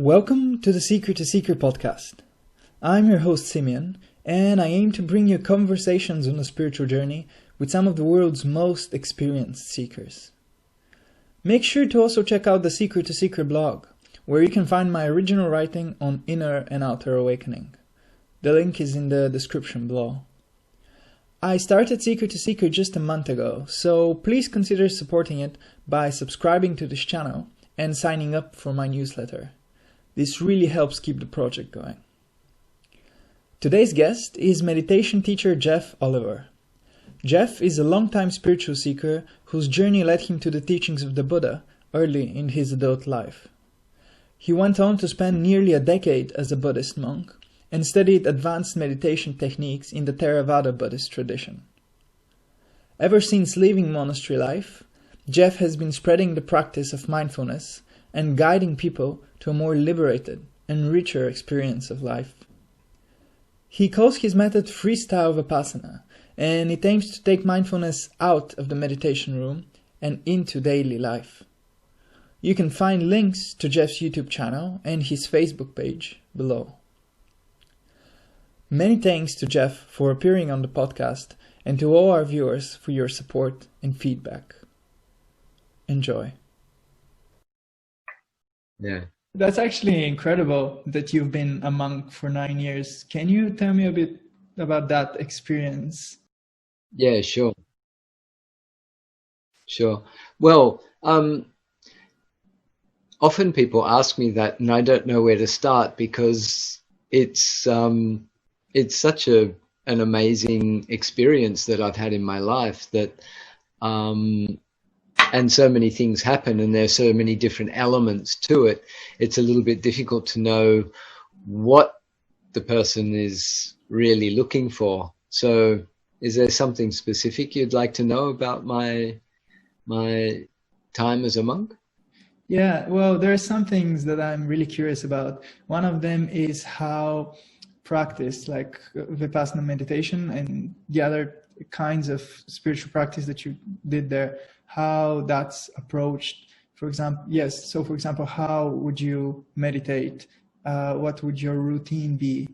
Welcome to the Seeker to Seeker podcast. I'm your host Simeon, and I aim to bring you conversations on the spiritual journey with some of the world's most experienced seekers. Make sure to also check out the Seeker to Seeker blog, where you can find my original writing on inner and outer awakening. The link is in the description below. I started Seeker to Seeker just a month ago, so please consider supporting it by subscribing to this channel and signing up for my newsletter. This really helps keep the project going. Today's guest is meditation teacher Jeff Oliver. Jeff is a longtime spiritual seeker whose journey led him to the teachings of the Buddha early in his adult life. He went on to spend nearly a decade as a Buddhist monk and studied advanced meditation techniques in the Theravada Buddhist tradition. Ever since leaving monastery life, Jeff has been spreading the practice of mindfulness and guiding people to a more liberated and richer experience of life. He calls his method Freestyle Vipassana, and it aims to take mindfulness out of the meditation room and into daily life. You can find links to Jeff's YouTube channel and his Facebook page below. Many thanks to Jeff for appearing on the podcast and to all our viewers for your support and feedback. Enjoy. Yeah. That's actually incredible that you've been a monk for 9 years. Can you tell me a bit about that experience? Yeah, sure. Well, often people ask me that, and I don't know where to start because it's such an amazing experience that I've had in my life that, and so many things happen and there's so many different elements to it. It's a little bit difficult to know what the person is really looking for. So is there something specific you'd like to know about my time as a monk? Yeah, well, there are some things that I'm really curious about. One of them is how practice like Vipassana meditation and the other kinds of spiritual practice that you did there, how that's approached. For example, how would you meditate? What would your routine be?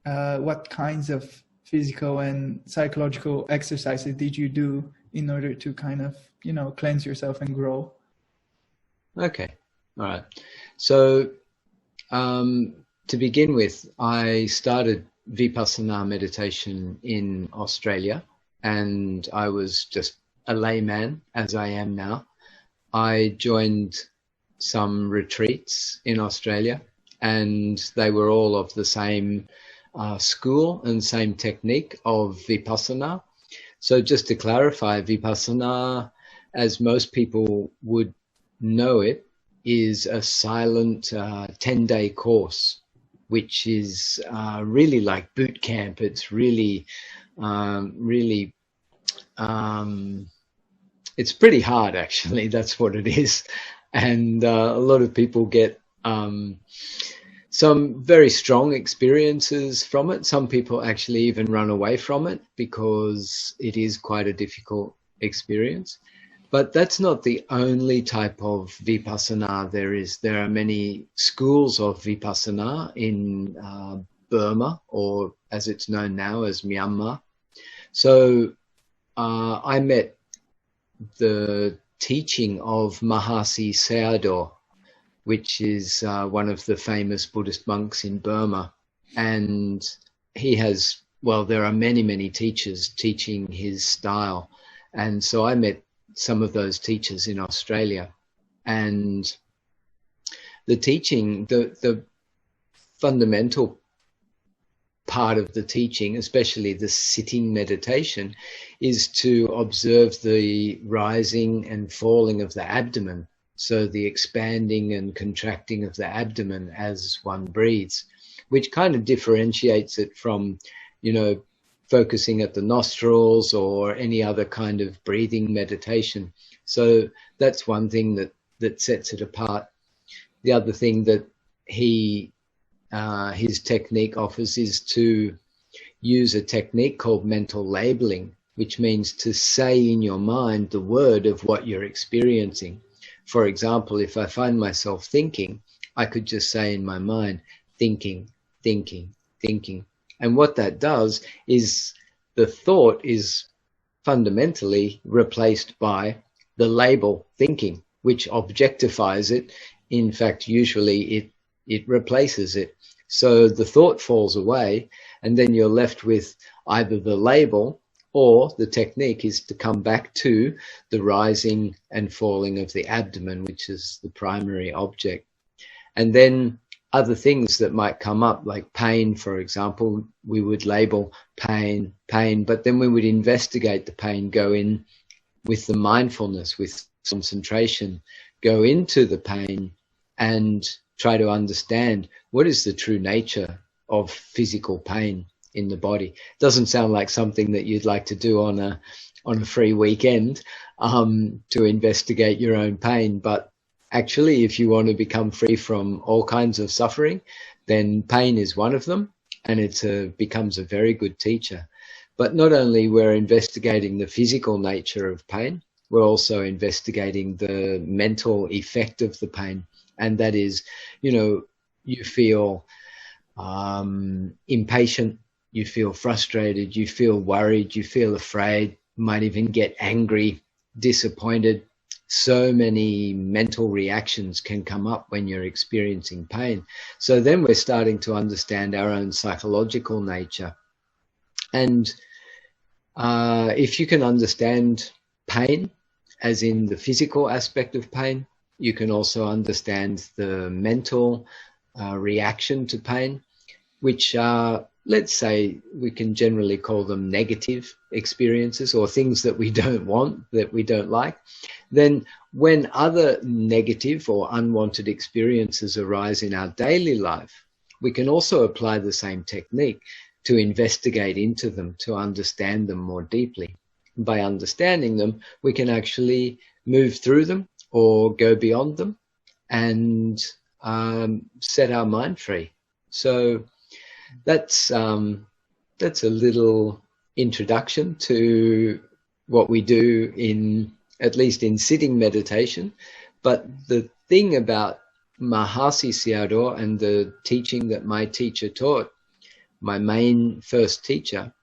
What kinds of physical and psychological exercises did you do in order to kind of, cleanse yourself and grow? Okay. All right. So to begin with, I started Vipassana meditation in Australia, and I was just a layman, as I am now. I joined some retreats in Australia, and they were all of the same school and same technique of Vipassana. So just to clarify, Vipassana, as most people would know it, is a silent 10-day course, which is really like boot camp. It's really it's pretty hard, actually. That's what it is. And a lot of people get some very strong experiences from it. Some people actually even run away from it because it is quite a difficult experience. But that's not the only type of Vipassana there is. There are many schools of Vipassana in Burma, or as it's known now as Myanmar. So I met the teaching of Mahasi Sayadaw, which is one of the famous Buddhist monks in Burma. And he has, there are many, many teachers teaching his style. And so I met some of those teachers in Australia. And the teaching, the fundamental part of the teaching, especially the sitting meditation, is to observe the rising and falling of the abdomen. So the expanding and contracting of the abdomen as one breathes, which kind of differentiates it from, focusing at the nostrils or any other kind of breathing meditation. So that's one thing that sets it apart. The other thing that his technique offers is to use a technique called mental labeling, which means to say in your mind the word of what you're experiencing. For example, if I find myself thinking, I could just say in my mind, thinking, thinking, thinking. And what that does is the thought is fundamentally replaced by the label thinking, which objectifies it. In fact, usually it replaces it. So the thought falls away, and then you're left with either the label, or the technique is to come back to the rising and falling of the abdomen, which is the primary object. And then other things that might come up, like pain, for example, we would label pain, pain, but then we would investigate the pain, go in with the mindfulness, with concentration, go into the pain and try to understand what is the true nature of physical pain in the body. Doesn't sound like something that you'd like to do on a free weekend, to investigate your own pain, but actually, if you want to become free from all kinds of suffering, then pain is one of them, and it becomes a very good teacher. But not only we're investigating the physical nature of pain, we're also investigating the mental effect of the pain. And that is, you feel impatient, you feel frustrated, you feel worried, you feel afraid, might even get angry, disappointed. So many mental reactions can come up when you're experiencing pain. So then we're starting to understand our own psychological nature. And if you can understand pain, as in the physical aspect of pain, you can also understand the mental reaction to pain, which are, let's say, we can generally call them negative experiences, or things that we don't want, that we don't like. Then when other negative or unwanted experiences arise in our daily life, we can also apply the same technique to investigate into them, to understand them more deeply. By understanding them, we can actually move through them or go beyond them and set our mind free. So that's a little introduction to what we do at least in sitting meditation. But the thing about Mahasi Sayadaw and the teaching that my teacher taught, my main first teacher,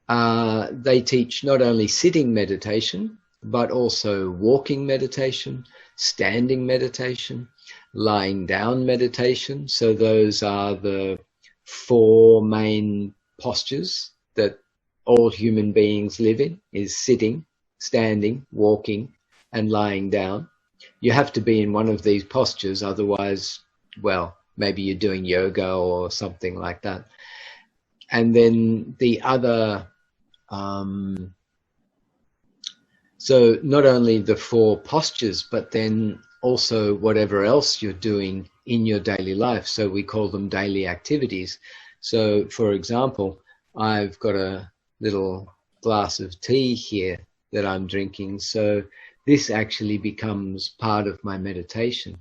they teach not only sitting meditation, but also walking meditation, standing meditation, lying down meditation. So those are the 4 main postures that all human beings live in, is sitting, standing, walking, and lying down. You have to be in one of these postures, otherwise, well, maybe you're doing yoga or something like that. And then the other, so not only the 4 postures, but then also whatever else you're doing in your daily life. So we call them daily activities. So, for example, I've got a little glass of tea here that I'm drinking. So this actually becomes part of my meditation,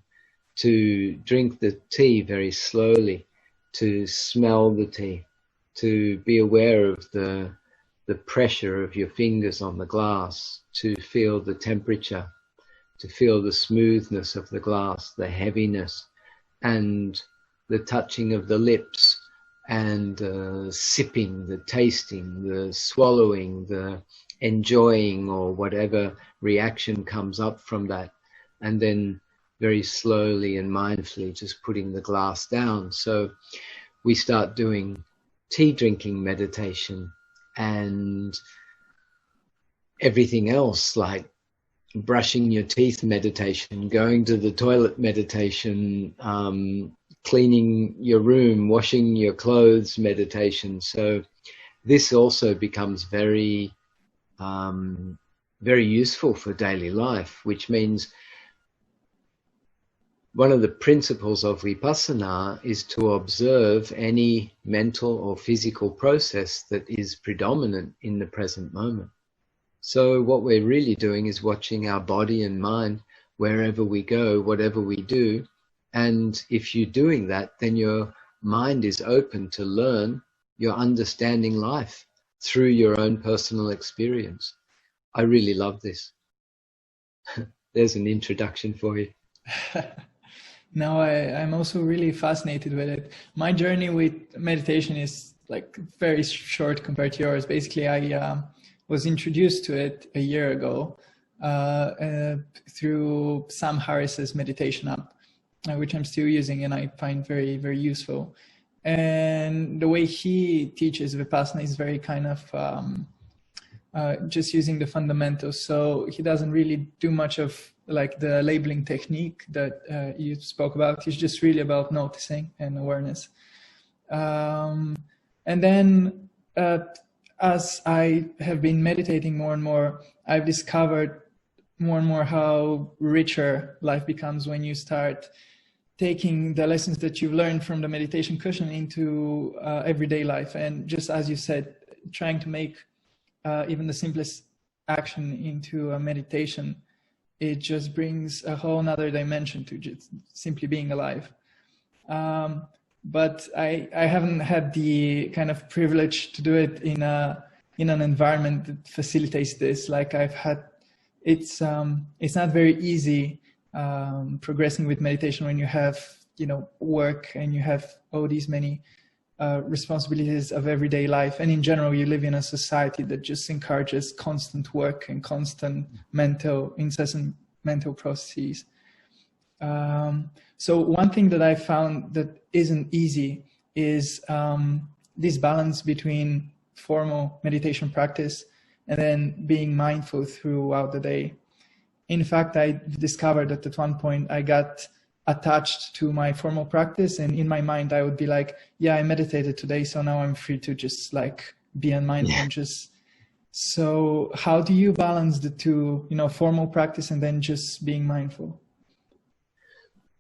to drink the tea very slowly, to smell the tea, to be aware of the pressure of your fingers on the glass, to feel the temperature, to feel the smoothness of the glass, the heaviness, and the touching of the lips, and sipping, the tasting, the swallowing, the enjoying, or whatever reaction comes up from that. And then very slowly and mindfully just putting the glass down. So we start doing tea drinking meditation and everything else, like brushing your teeth meditation, going to the toilet meditation, cleaning your room, washing your clothes meditation. So this also becomes very, very useful for daily life, which means one of the principles of Vipassana is to observe any mental or physical process that is predominant in the present moment. So what we're really doing is watching our body and mind wherever we go, whatever we do. And if you're doing that, then your mind is open to learn, you're understanding life through your own personal experience. I really love this. There's an introduction for you. No, I'm also really fascinated with it. My journey with meditation is like very short compared to yours. Basically, I was introduced to it a year ago through Sam Harris's meditation app, which I'm still using and I find very, very useful. And the way he teaches Vipassana is very kind of just using the fundamentals. So he doesn't really do much of like the labeling technique that you spoke about. It's just really about noticing and awareness. And then as I have been meditating more and more, I've discovered more and more how richer life becomes when you start taking the lessons that you've learned from the meditation cushion into everyday life. And just as you said, trying to make even the simplest action into a meditation, it just brings a whole nother dimension to just simply being alive. But I haven't had the kind of privilege to do it in an environment that facilitates this. Like I've had, it's not very easy progressing with meditation when you have, work and you have all these many responsibilities of everyday life. And in general, you live in a society that just encourages constant work and constant incessant mental processes. So one thing that I found that isn't easy is this balance between formal meditation practice and then being mindful throughout the day. In fact, I discovered that at one point I got attached to my formal practice, and in my mind I would be like, yeah, I meditated today, so now I'm free to just like be unmindful. And just, so how do you balance the two, formal practice and then just being mindful?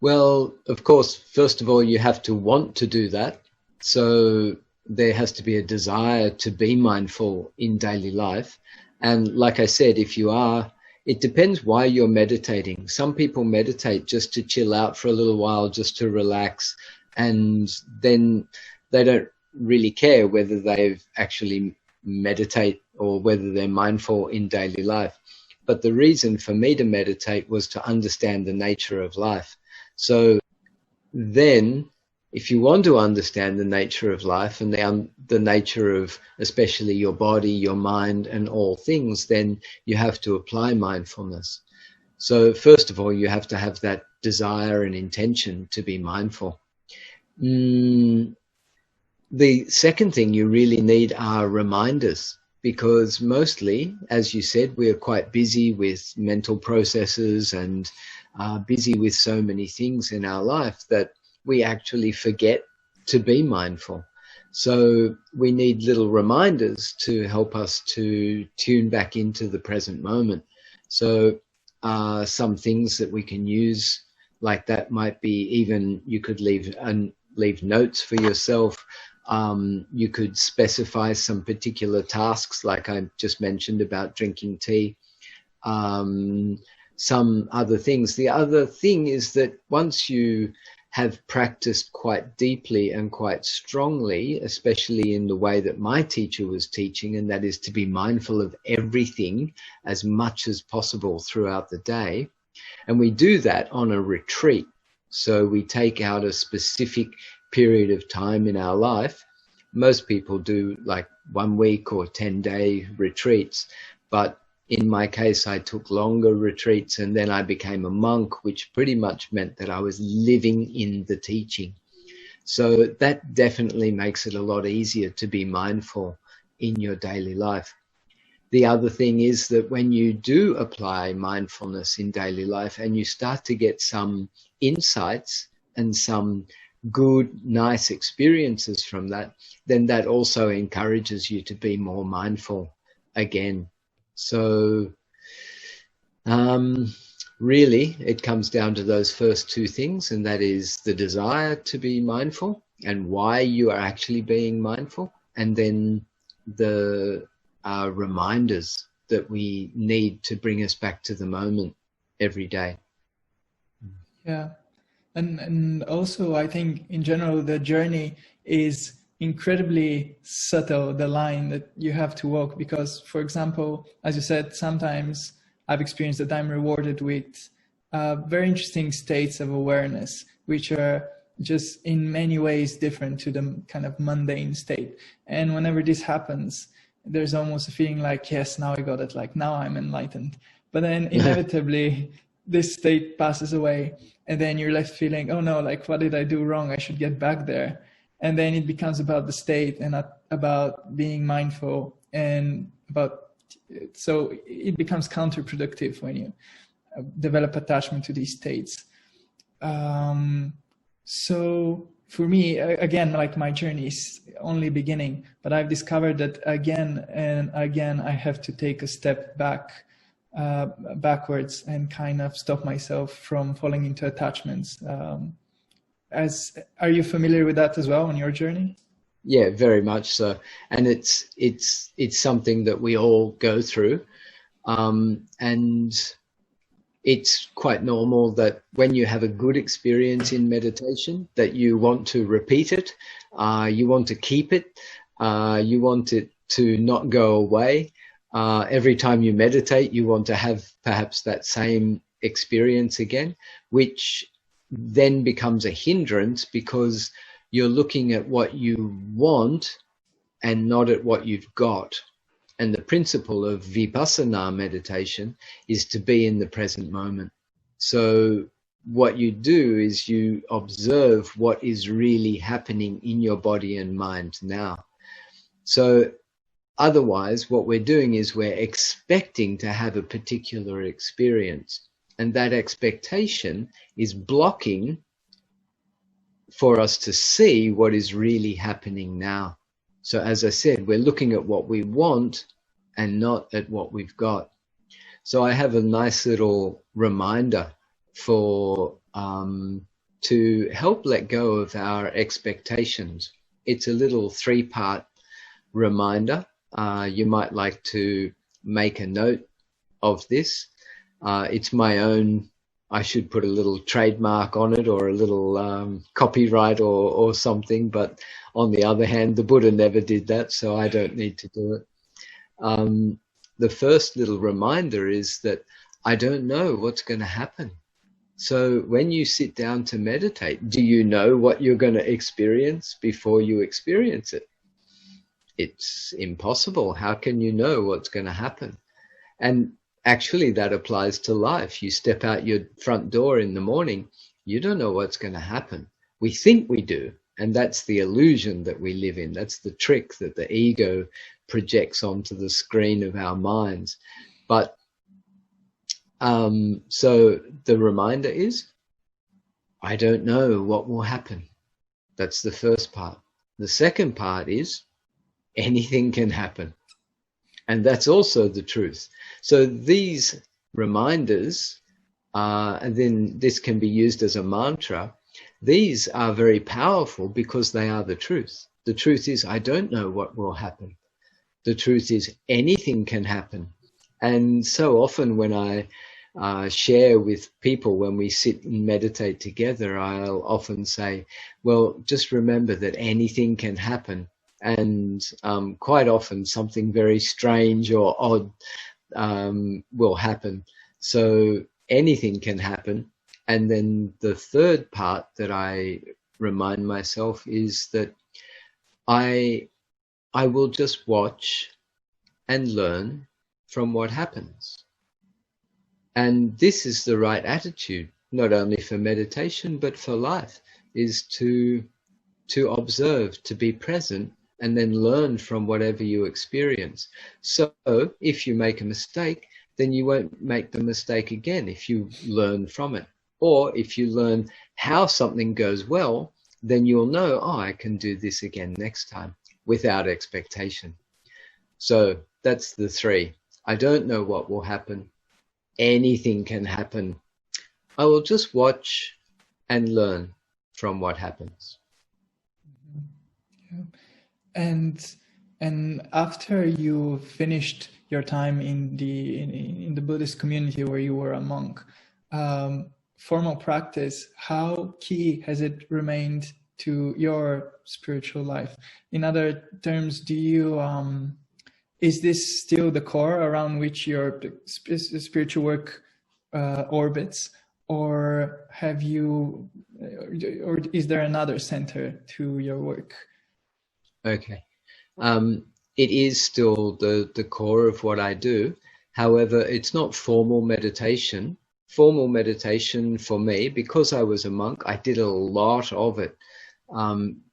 Well, of course, first of all, you have to want to do that. So there has to be a desire to be mindful in daily life. And like I said, if you are, it depends why you're meditating. Some people meditate just to chill out for a little while, just to relax, and then they don't really care whether they've actually meditate or whether they're mindful in daily life. But the reason for me to meditate was to understand the nature of life. So then, if you want to understand the nature of life and the nature of especially your body, your mind, and all things, then you have to apply mindfulness. So first of all, you have to have that desire and intention to be mindful. The second thing you really need are reminders, because mostly, as you said, we are quite busy with mental processes and busy with so many things in our life that we actually forget to be mindful. So we need little reminders to help us to tune back into the present moment. So some things that we can use like that might be, even you could leave notes for yourself. You could specify some particular tasks, like I just mentioned about drinking tea. Some other things. The other thing is that once you have practiced quite deeply and quite strongly, especially in the way that my teacher was teaching, and that is to be mindful of everything as much as possible throughout the day. And we do that on a retreat. So we take out a specific period of time in our life. Most people do like 1 week or 10-day retreats, but in my case, I took longer retreats, and then I became a monk, which pretty much meant that I was living in the teaching. So that definitely makes it a lot easier to be mindful in your daily life. The other thing is that when you do apply mindfulness in daily life and you start to get some insights and some good, nice experiences from that, then that also encourages you to be more mindful again. So really, it comes down to those first two things, and that is the desire to be mindful and why you are actually being mindful, and then the reminders that we need to bring us back to the moment every day. Yeah. And also, I think in general, the journey is incredibly subtle, the line that you have to walk, because, for example, as you said, sometimes I've experienced that I'm rewarded with very interesting states of awareness, which are just in many ways different to the kind of mundane state. And whenever this happens, there's almost a feeling like, yes, now I got it, like now I'm enlightened. But then inevitably this state passes away, and then you're left feeling, oh no, like what did I do wrong? I should get back there. And then it becomes about the state and not about being mindful, and so it becomes counterproductive when you develop attachment to these states. So for me, again, like my journey is only beginning, but I've discovered that again and again, I have to take a step backwards and kind of stop myself from falling into attachments. Are you familiar with that as well on your journey? Yeah, very much so. And it's something that we all go through. And it's quite normal that when you have a good experience in meditation, that you want to repeat it, you want to keep it, you want it to not go away. Every time you meditate, you want to have perhaps that same experience again, which then becomes a hindrance because you're looking at what you want and not at what you've got. And the principle of Vipassana meditation is to be in the present moment. So what you do is you observe what is really happening in your body and mind now. So otherwise, what we're doing is we're expecting to have a particular experience. And that expectation is blocking for us to see what is really happening now. So as I said, we're looking at what we want and not at what we've got. So I have a nice little reminder for to help let go of our expectations. It's a little 3-part reminder. You might like to make a note of this. It's my own. I should put a little trademark on it or a little copyright or something. But on the other hand, the Buddha never did that, so I don't need to do it. The first little reminder is that I don't know what's going to happen. So when you sit down to meditate, do you know what you're going to experience before you experience it? It's impossible. How can you know what's going to happen? And actually, that applies to life. You step out your front door in the morning, you don't know what's going to happen. We think we do, and that's the illusion that we live in. That's the trick that the ego projects onto the screen of our minds. But so the reminder is, I don't know what will happen. That's the first part. The second part is, anything can happen. And that's also the truth. So these reminders, and then this can be used as a mantra, these are very powerful because they are the truth. The truth is, I don't know what will happen. The truth is, anything can happen. And so often when I share with people, when we sit and meditate together, I'll often say, well, just remember that anything can happen. And quite often something very strange or odd will happen. So anything can happen. And then the third part that I remind myself is that I will just watch and learn from what happens. And this is the right attitude, not only for meditation, but for life, is to observe, to be present, and then learn from whatever you experience. So if you make a mistake, then you won't make the mistake again if you learn from it. Or if you learn how something goes well, then you'll know, oh, I can do this again next time without expectation. So that's the 3. I don't know what will happen. Anything can happen. I will just watch and learn from what happens. Yeah. And after you finished your time in the Buddhist community where you were a monk, formal practice, how key has it remained to your spiritual life? In other terms, do you is this still the core around which your spiritual work orbits, or or is there another center to your work? Okay. It is still the core of what I do. However, it's not formal meditation. Formal meditation for me, because I was a monk, I did a lot of it.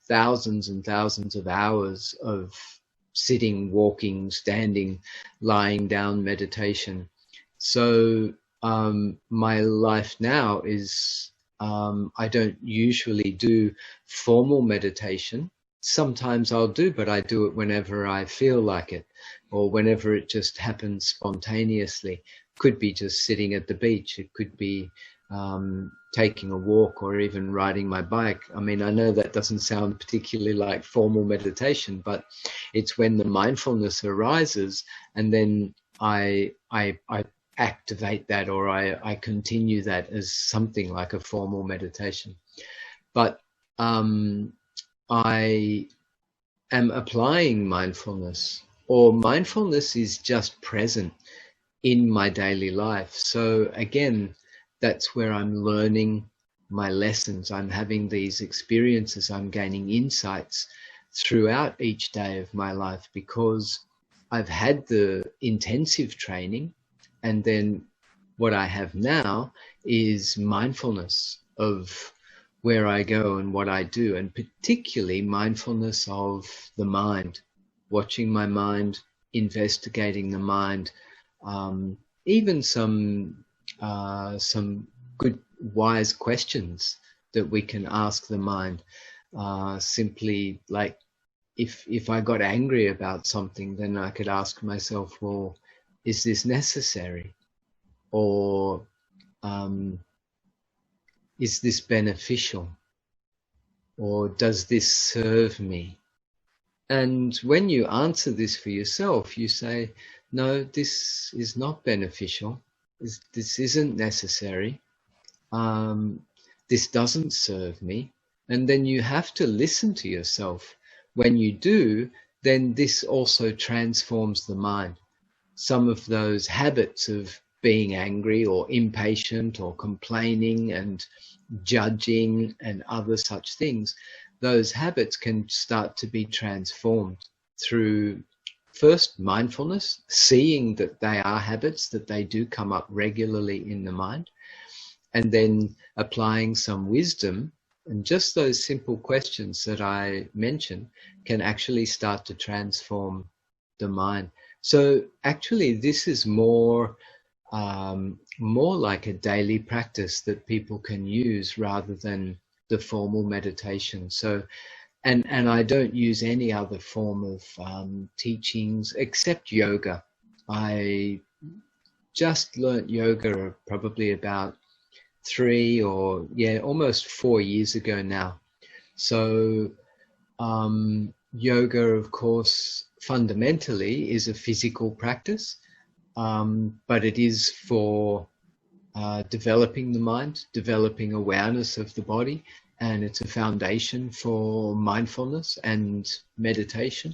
Thousands and thousands of hours of sitting, walking, standing, lying down meditation. So my life now is, I don't usually do formal meditation. Sometimes I'll do, but I do it whenever I feel like it, or whenever it just happens spontaneously. Could be just sitting at the beach. It could be taking a walk, or even riding my bike. I mean, I know that doesn't sound particularly like formal meditation, but it's when the mindfulness arises, and then I activate that, or I continue that as something like a formal meditation. But I am applying mindfulness, or mindfulness is just present in my daily life. So again, that's where I'm learning my lessons. I'm having these experiences. I'm gaining insights throughout each day of my life, because I've had the intensive training, and then what I have now is mindfulness of where I go and what I do, and particularly mindfulness of the mind, watching my mind, investigating the mind, even some good, wise questions that we can ask the mind. Simply like, if I got angry about something, then I could ask myself, well, is this necessary? Or is this beneficial? Or does this serve me? And when you answer this for yourself, you say, no, this is not beneficial. This isn't necessary. This doesn't serve me. And then you have to listen to yourself. When you do, then this also transforms the mind. Some of those habits of being angry or impatient or complaining and judging and other such things, those habits can start to be transformed through first mindfulness, seeing that they are habits, that they do come up regularly in the mind, and then applying some wisdom. And just those simple questions that I mentioned can actually start to transform the mind. So actually this is more like a daily practice that people can use rather than the formal meditation. So, and I don't use any other form of teachings except yoga. I just learnt yoga probably about 3 or almost 4 years ago now. So yoga, of course, fundamentally is a physical practice, but it is for developing the mind, developing awareness of the body, and it's a foundation for mindfulness and meditation.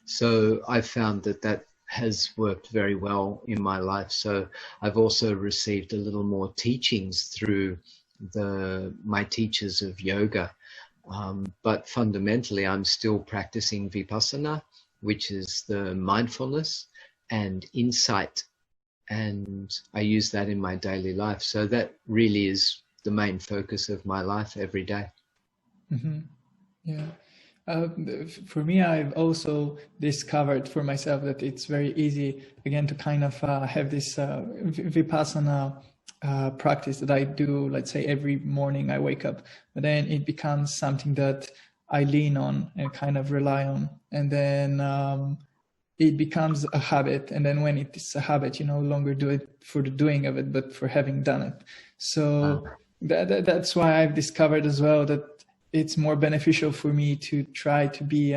So I've found that has worked very well in my life. So I've also received a little more teachings through my teachers of yoga. But fundamentally, I'm still practicing Vipassana, which is the mindfulness and insight. And I use that in my daily life. So that really is the main focus of my life every day. Mm-hmm. Yeah. For me, I've also discovered for myself that it's very easy, again, to kind of have this Vipassana practice that I do, let's say every morning I wake up, but then it becomes something that I lean on and kind of rely on. And then it becomes a habit. And then when it's a habit, you no longer do it for the doing of it, but for having done it. So that's why I've discovered as well that it's more beneficial for me to try to be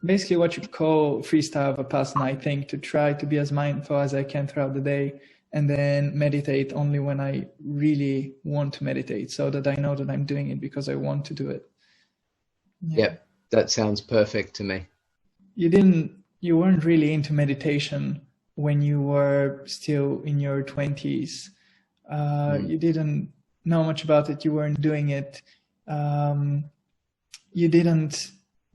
basically what you call freestyle Vipassana, I think, to try to be as mindful as I can throughout the day, and then meditate only when I really want to meditate, so that I know that I'm doing it because I want to do it. Yep, that sounds perfect to me. You weren't really into meditation when you were still in your 20s. You didn't know much about it. You weren't doing it. You didn't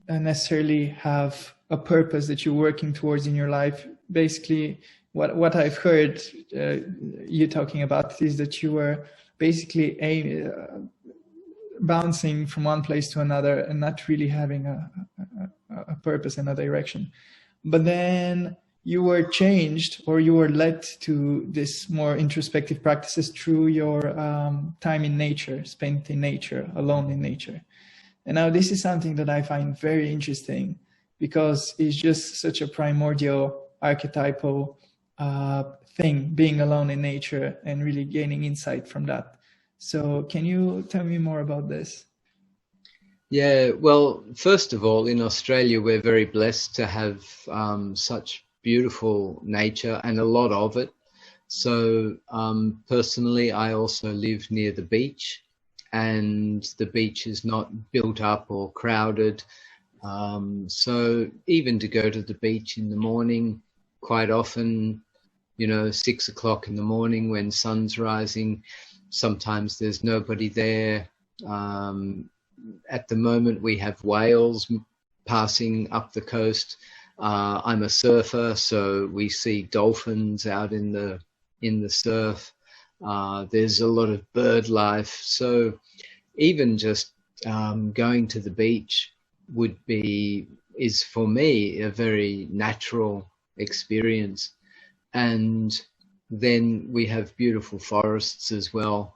necessarily have a purpose that you're working towards in your life. Basically, what I've heard you talking about is that you were basically bouncing from one place to another and not really having a purpose and a direction. But then you were changed, or you were led to this more introspective practices through your time in nature, spent in nature, alone in nature. And now this is something that I find very interesting, because it's just such a primordial, archetypal thing, being alone in nature and really gaining insight from that. So can you tell me more about this? Yeah, well, first of all, in Australia, we're very blessed to have such beautiful nature and a lot of it. So personally, I also live near the beach, and the beach is not built up or crowded. So even to go to the beach in the morning, quite often, 6 o'clock in the morning when sun's rising, sometimes there's nobody there. At the moment, we have whales passing up the coast. I'm a surfer, so we see dolphins out in the surf. There's a lot of bird life. So even just going to the beach is for me a very natural experience. And then we have beautiful forests as well.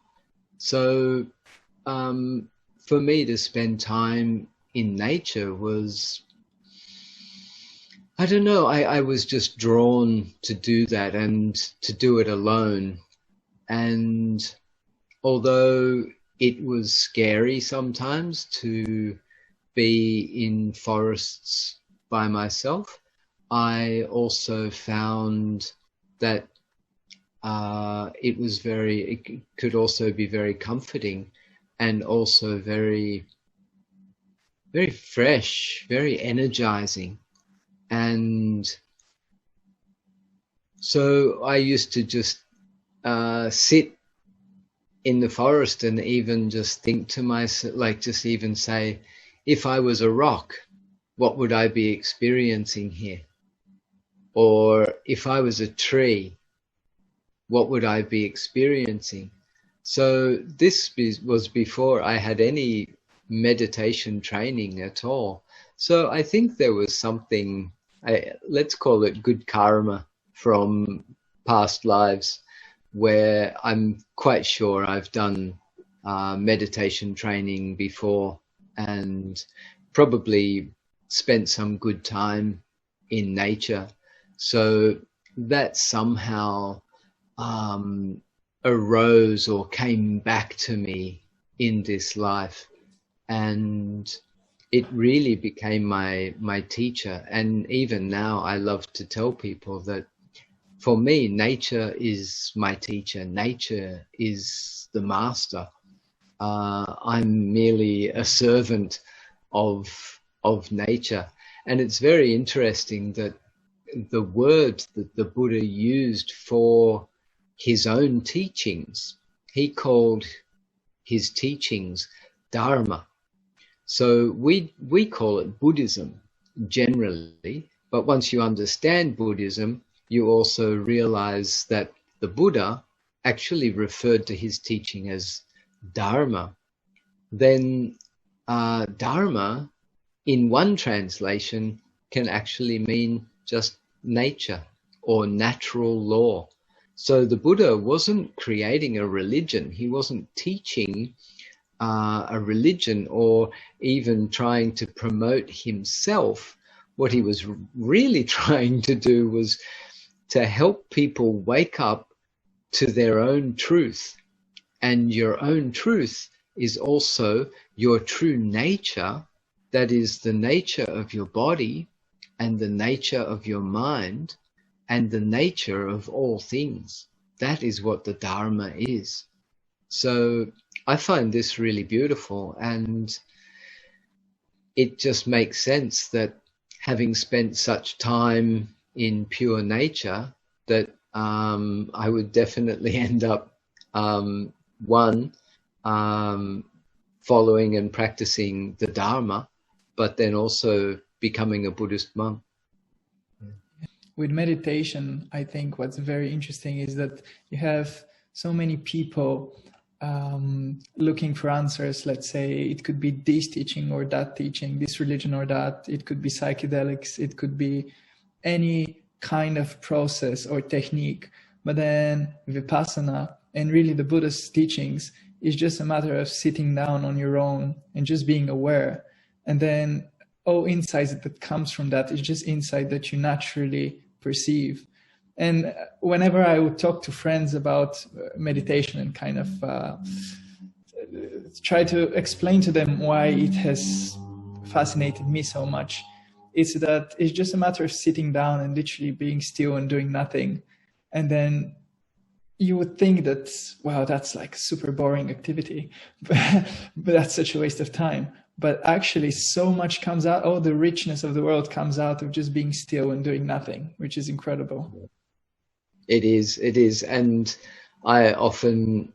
So for me to spend time in nature was, I don't know, I was just drawn to do that and to do it alone. And although it was scary sometimes to be in forests by myself, I also found that it could also be very comforting, and also very, very fresh, very energizing. And so I used to just sit in the forest and even just think to myself, like just even say, if I was a rock, what would I be experiencing here? Or if I was a tree, what would I be experiencing? So this was before I had any meditation training at all. So I think there was something, let's call it good karma from past lives, where I'm quite sure I've done meditation training before and probably spent some good time in nature. So that somehow arose or came back to me in this life, and it really became my teacher. And even now I love to tell people that for me, nature is my teacher. Nature is the master. I'm merely a servant of nature. And it's very interesting that the word that the Buddha used for his own teachings, he called his teachings Dharma. So we call it Buddhism generally, but once you understand Buddhism, you also realize that the Buddha actually referred to his teaching as Dharma. Then Dharma, in one translation, can actually mean just nature or natural law. So the Buddha wasn't creating a religion. He wasn't teaching a religion or even trying to promote himself. What he was really trying to do was to help people wake up to their own truth. And your own truth is also your true nature, that is the nature of your body and the nature of your mind and the nature of all things. That is what the Dharma is. So I find this really beautiful, and it just makes sense that having spent such time in pure nature, that I would definitely end up One, following and practicing the Dharma, but then also becoming a Buddhist monk. With meditation, I think what's very interesting is that you have so many people looking for answers. Let's say it could be this teaching or that teaching, this religion or that. It could be psychedelics. It could be any kind of process or technique. But then Vipassana and really the Buddhist teachings is just a matter of sitting down on your own and just being aware. And then all insights that comes from that is just insight that you naturally perceive. And whenever I would talk to friends about meditation and kind of try to explain to them why it has fascinated me so much, it's that it's just a matter of sitting down and literally being still and doing nothing. And then you would think that, wow, that's like a super boring activity, but that's such a waste of time. But actually so much comes out, all the richness of the world comes out of just being still and doing nothing, which is incredible. It is. And I often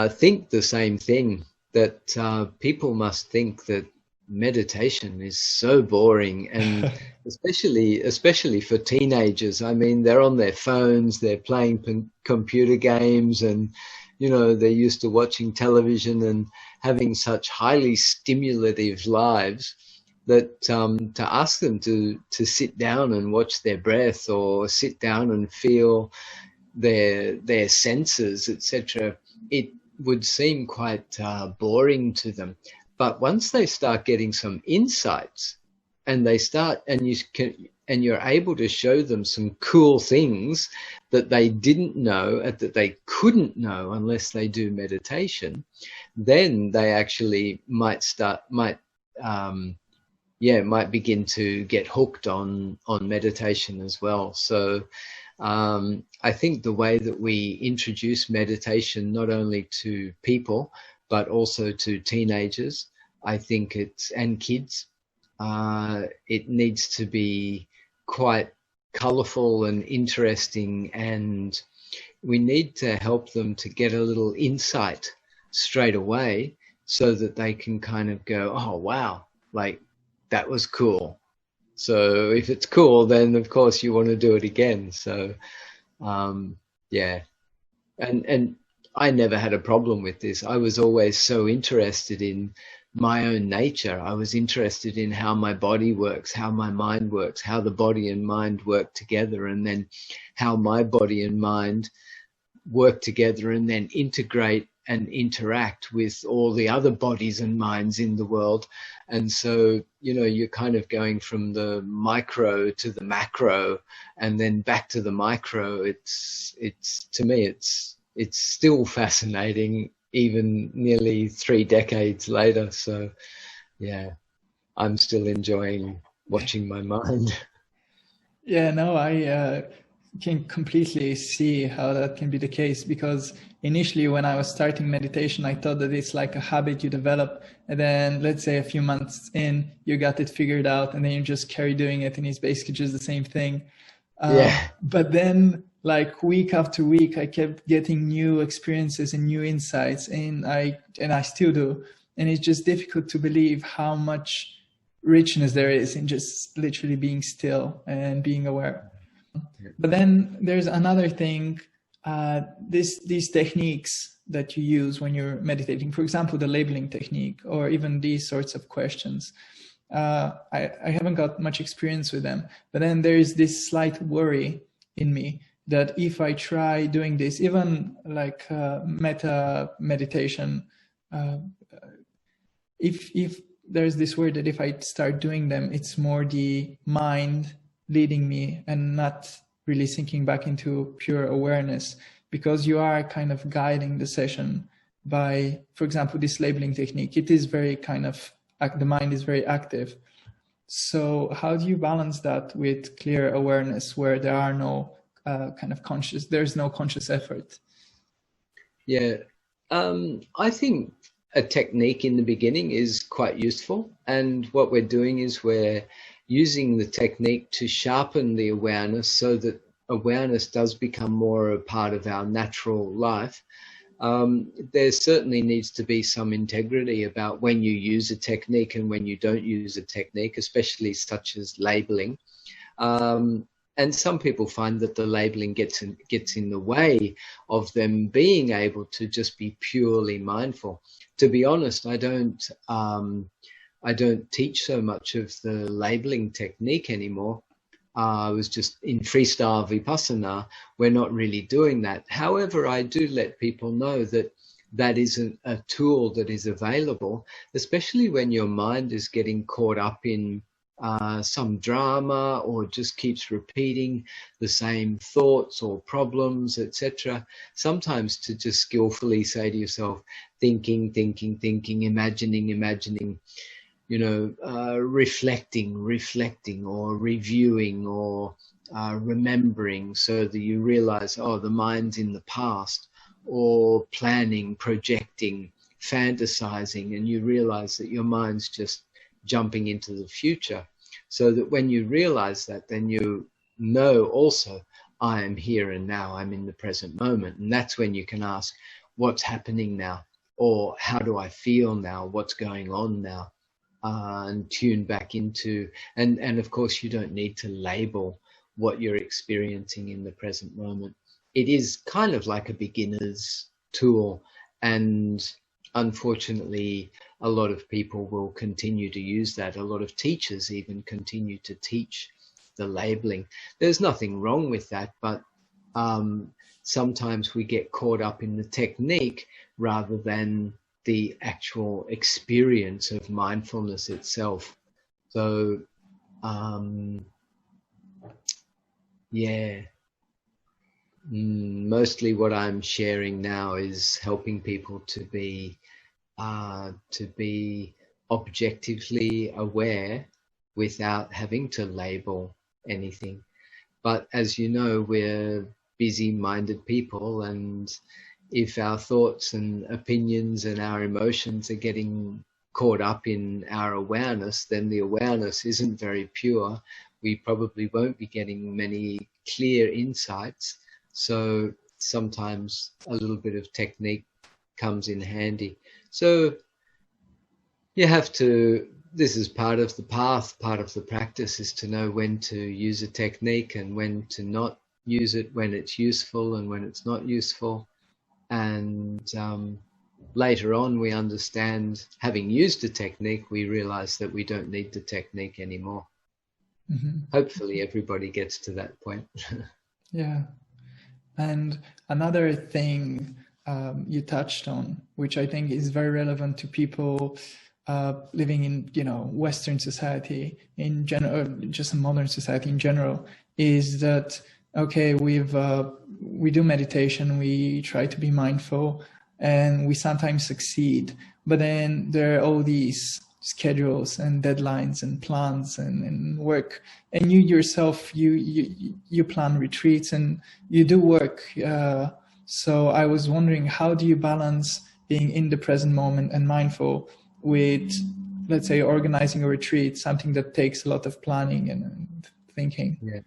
think the same thing, that people must think that meditation is so boring, and especially for teenagers. I mean, they're on their phones, they're playing computer games, and they're used to watching television and having such highly stimulative lives that to ask them to sit down and watch their breath, or sit down and feel their senses, etc., it would seem quite boring to them. But once they start getting some insights, and you're able to show them some cool things that they didn't know, that they couldn't know unless they do meditation, then they actually might begin to get hooked on meditation as well. So I think the way that we introduce meditation, not only to people, but also to teenagers, I think and kids, it needs to be quite colorful and interesting, and we need to help them to get a little insight straight away, so that they can kind of go, oh wow, like that was cool. So if it's cool, then of course you want to do it again. So yeah, and I never had a problem with this. I was always so interested in my own nature. I was interested in how my body works, how my mind works, how the body and mind work together, and then how my body and mind work together and then integrate and interact with all the other bodies and minds in the world. And so, you're kind of going from the micro to the macro, and then back to the micro. It's to me, it's still fascinating, even nearly 3 decades later. So yeah, I'm still enjoying watching my mind. Yeah, no, I can completely see how that can be the case, because initially when I was starting meditation, I thought that it's like a habit you develop, and then let's say a few months in, you got it figured out, and then you just carry doing it, and it's basically just the same thing. Yeah. But then like week after week, I kept getting new experiences and new insights, and I still do. And it's just difficult to believe how much richness there is in just literally being still and being aware. But then there's another thing, these techniques that you use when you're meditating, for example, the labeling technique, or even these sorts of questions. I haven't got much experience with them, but then there is this slight worry in me that if I try doing this, even like meta meditation, if there's this worry that if I start doing them, it's more the mind leading me and not really sinking back into pure awareness, because you are kind of guiding the session by, for example, this labeling technique. It is very kind of, the mind is very active. So how do you balance that with clear awareness, where there are no there's no conscious effort? Yeah, I think a technique in the beginning is quite useful, and what we're doing is we're using the technique to sharpen the awareness, so that awareness does become more a part of our natural life, there certainly needs to be some integrity about when you use a technique and when you don't use a technique, especially such as labeling. And some people find that the labeling gets in the way of them being able to just be purely mindful. To be honest, I don't teach so much of the labeling technique anymore. I was just in Freestyle Vipassana, we're not really doing that. However, I do let people know that that isn't a tool that is available, especially when your mind is getting caught up in some drama or just keeps repeating the same thoughts or problems, etc. Sometimes to just skillfully say to yourself, thinking, imagining, reflecting or reviewing or remembering, so that you realize, oh, the mind's in the past, or planning, projecting, fantasizing, and you realize that your mind's just jumping into the future. So that when you realize that, then you know also, I am here and now, I'm in the present moment. And that's when you can ask, what's happening now? Or how do I feel now? What's going on now? And tune back into, and of course you don't need to label what you're experiencing in the present moment. It is kind of like a beginner's tool, and unfortunately a lot of people will continue to use that. A lot of teachers even continue to teach the labeling. There's nothing wrong with that, but sometimes we get caught up in the technique rather than the actual experience of mindfulness itself. So, yeah, mostly what I'm sharing now is helping people to be objectively aware without having to label anything. But as you know, we're busy-minded people, and if our thoughts and opinions and our emotions are getting caught up in our awareness, then the awareness isn't very pure. We probably won't be getting many clear insights. So sometimes a little bit of technique comes in handy. So you have to, this is part of the path, part of the practice, is to know when to use a technique and when to not use it, when it's useful and when it's not useful. And later on we understand, having used the technique, we realize that we don't need the technique anymore. Mm-hmm. Hopefully everybody gets to that point. Yeah. And another thing you touched on, which I think is very relevant to people living in, Western society in general, just a modern society in general, is that, okay, we do meditation, we try to be mindful, and we sometimes succeed, but then there are all these schedules and deadlines and plans and work, and you yourself, you plan retreats and you do work. So I was wondering, how do you balance being in the present moment and mindful with, let's say, organizing a retreat, something that takes a lot of planning and thinking? Yeah.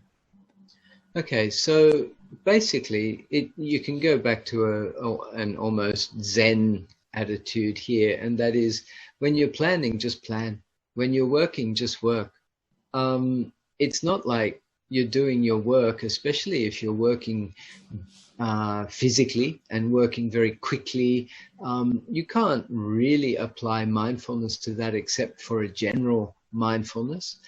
Okay, so basically, you can go back to an almost Zen attitude here, and that is, when you're planning, just plan. When you're working, just work. It's not like you're doing your work, especially if you're working physically and working very quickly. You can't really apply mindfulness to that except for a general mindfulness.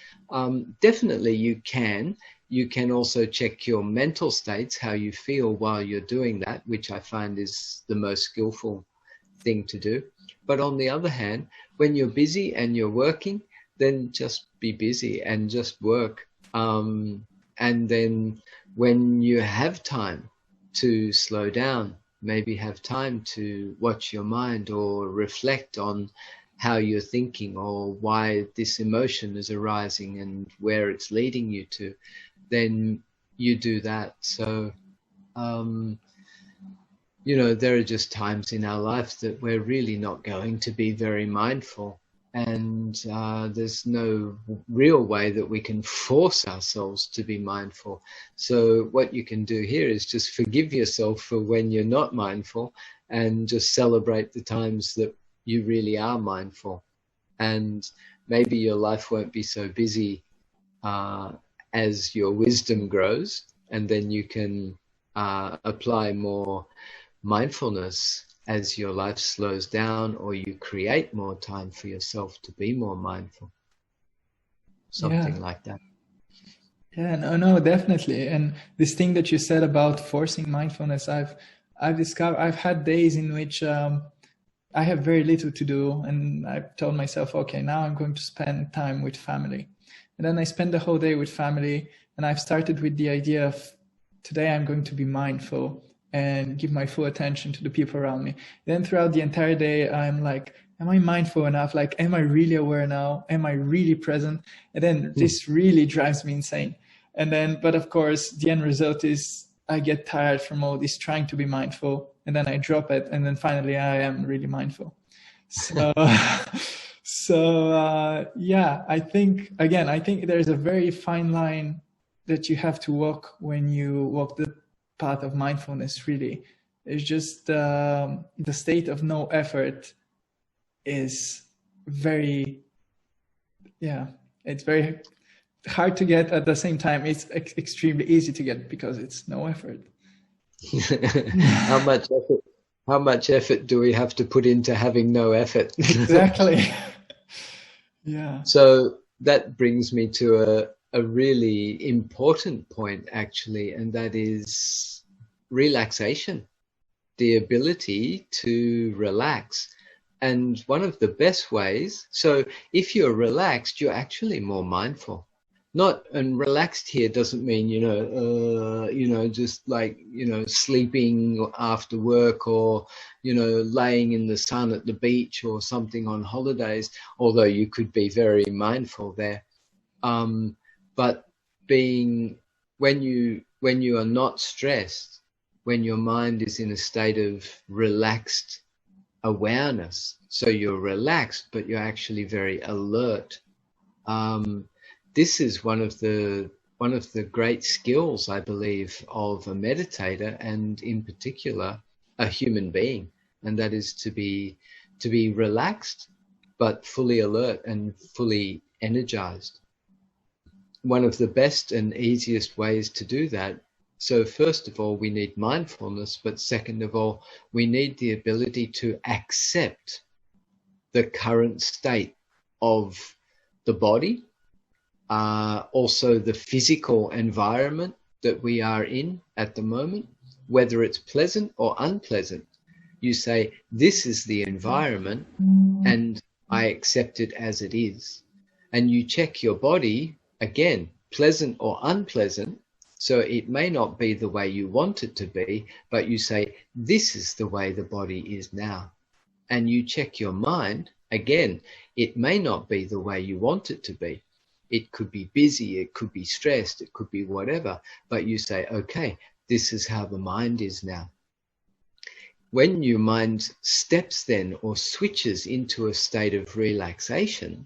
Definitely you can. You can also check your mental states, how you feel while you're doing that, which I find is the most skillful thing to do. But on the other hand, when you're busy and you're working, then just be busy and just work. And then when you have time to slow down, maybe have time to watch your mind or reflect on how you're thinking or why this emotion is arising and where it's leading you to, then you do that. So, there are just times in our life that we're really not going to be very mindful. And there's no real way that we can force ourselves to be mindful. So what you can do here is just forgive yourself for when you're not mindful, and just celebrate the times that you really are mindful. And maybe your life won't be so busy as your wisdom grows, and then you can apply more mindfulness as your life slows down, or you create more time for yourself to be more mindful. Something like that. Yeah, no, definitely. And this thing that you said about forcing mindfulness, I've discovered, I've had days in which I have very little to do, and I've told myself, okay, now I'm going to spend time with family. And then I spend the whole day with family, and I've started with the idea of today I'm going to be mindful and give my full attention to the people around me. Then throughout the entire day, I'm like, am I mindful enough? Like, am I really aware now? Am I really present? And then this really drives me insane. And then, but of course, the end result is I get tired from all this trying to be mindful, and then I drop it. And then finally I am really mindful. So, yeah, I think there's a very fine line that you have to walk when you walk the path of mindfulness. Really, it's just the state of no effort is very, it's very hard to get. At the same time, it's extremely easy to get because it's no effort. How much effort do we have to put into having no effort? Exactly. Yeah. So that brings me to a really important point, actually, and that is relaxation, the ability to relax. And one of the best ways, so if you're relaxed, you're actually more mindful. And relaxed here doesn't mean, just like, sleeping after work, or, laying in the sun at the beach or something on holidays, although you could be very mindful there. But when you are not stressed, when your mind is in a state of relaxed awareness, so you're relaxed, but you're actually very alert. This is one of the great skills, I believe, of a meditator, and in particular a human being, and that is to be relaxed but fully alert and fully energized. One of the best and easiest ways to do that, so first of all, we need mindfulness, but second of all, we need the ability to accept the current state of the body, also the physical environment that we are in at the moment, whether it's pleasant or unpleasant. You say, this is the environment and I accept it as it is. And you check your body, again, pleasant or unpleasant. So it may not be the way you want it to be, but you say, this is the way the body is now. And you check your mind, again, it may not be the way you want it to be. It could be busy, it could be stressed, it could be whatever, but you say, okay, this is how the mind is now. When your mind steps then or switches into a state of relaxation,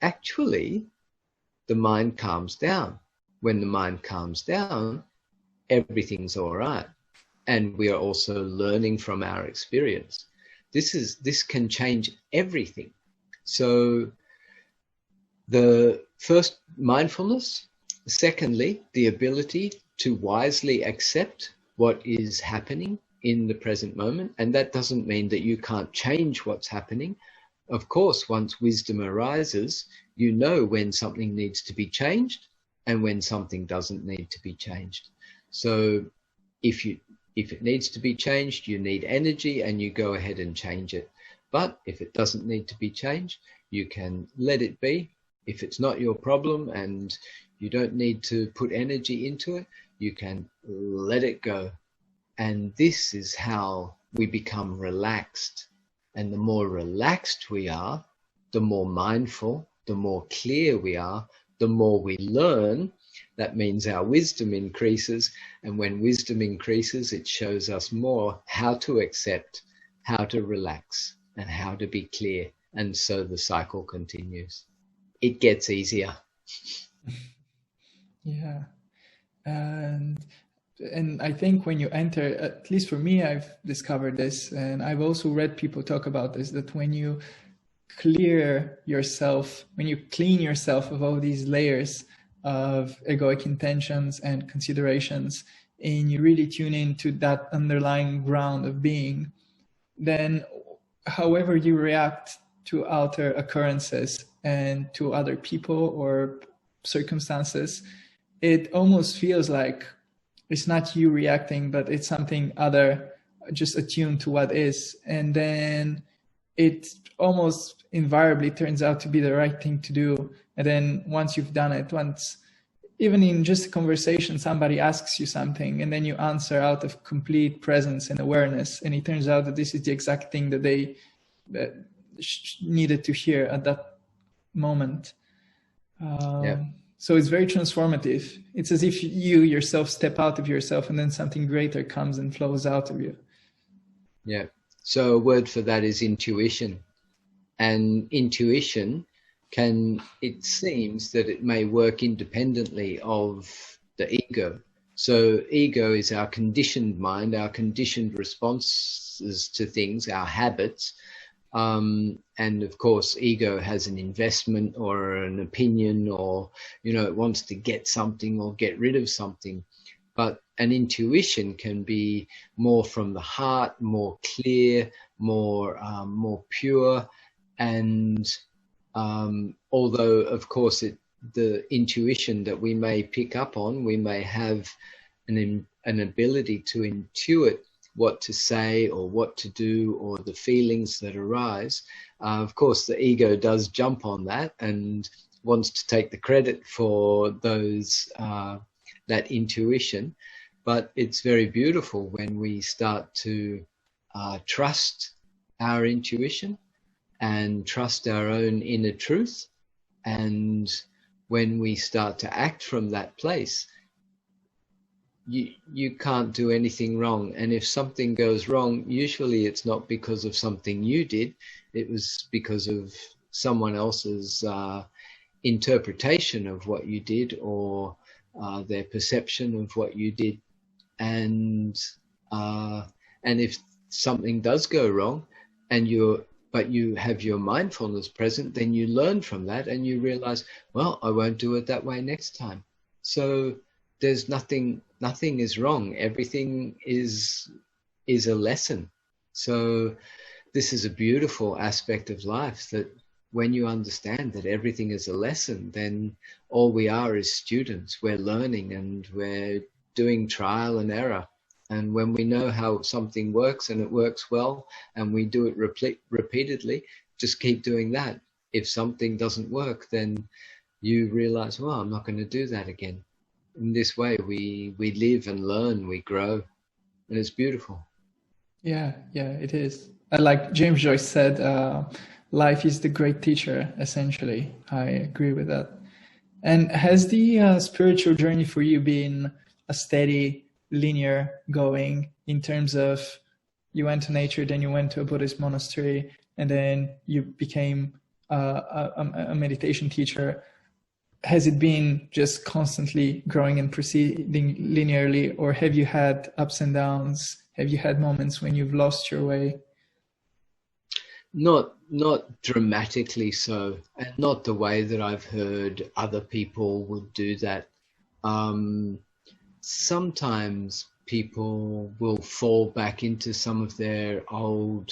actually the mind calms down. When the mind calms down, everything's all right. And we are also learning from our experience. This can change everything. So the first, mindfulness. Secondly, the ability to wisely accept what is happening in the present moment. And that doesn't mean that you can't change what's happening. Of course, once wisdom arises, you know when something needs to be changed and when something doesn't need to be changed. So if it needs to be changed, you need energy and you go ahead and change it. But if it doesn't need to be changed, you can let it be. If it's not your problem and you don't need to put energy into it, you can let it go. And this is how we become relaxed. And the more relaxed we are, the more mindful, the more clear we are, the more we learn. That means our wisdom increases. And when wisdom increases, it shows us more how to accept, how to relax, and how to be clear. And so the cycle continues. It gets easier. Yeah. And I think when you enter, at least for me, I've discovered this, and I've also read people talk about this, that when you clear yourself, when you clean yourself of all these layers of egoic intentions and considerations, and you really tune into that underlying ground of being, then however you react to outer occurrences and to other people or circumstances, it almost feels like it's not you reacting, but it's something other, just attuned to what is. And then it almost invariably turns out to be the right thing to do. And then once you've done it, once, even in just a conversation, somebody asks you something and then you answer out of complete presence and awareness. And it turns out that this is the exact thing that they needed to hear at that moment. So it's very transformative. It's as if you yourself step out of yourself and then something greater comes and flows out of you. Yeah. So a word for that is intuition. And intuition it seems that it may work independently of the ego. So ego is our conditioned mind, our conditioned responses to things, our habits. And of course, ego has an investment or an opinion, or, it wants to get something or get rid of something. But an intuition can be more from the heart, more clear, more pure. And although, of course, the intuition that we may pick up on, we may have an ability to intuit what to say or what to do or the feelings that arise. Of course, the ego does jump on that and wants to take the credit for that intuition. But it's very beautiful when we start to trust our intuition and trust our own inner truth. And when we start to act from that place, you can't do anything wrong. And if something goes wrong, usually it's not because of something you did. It was because of someone else's interpretation of what you did, or their perception of what you did. And if something does go wrong but you have your mindfulness present, then you learn from that and you realize, well, I won't do it that way next time. So there's nothing is wrong. Everything is a lesson. So this is a beautiful aspect of life, that when you understand that everything is a lesson, then all we are is students. We're learning and we're doing trial and error. And when we know how something works and it works well and we do it repeatedly, just keep doing that. If something doesn't work, then you realize, well, I'm not going to do that again. In this way, we live and learn, we grow, and it's beautiful. Yeah, it is. Like James Joyce said, life is the great teacher, essentially. I agree with that. And has the spiritual journey for you been a steady, linear going, in terms of you went to nature, then you went to a Buddhist monastery, and then you became a meditation teacher? Has it been just constantly growing and proceeding linearly, or have you had ups and downs? Have you had moments when you've lost your way? Not dramatically so, and not the way that I've heard other people would do that. Sometimes people will fall back into some of their old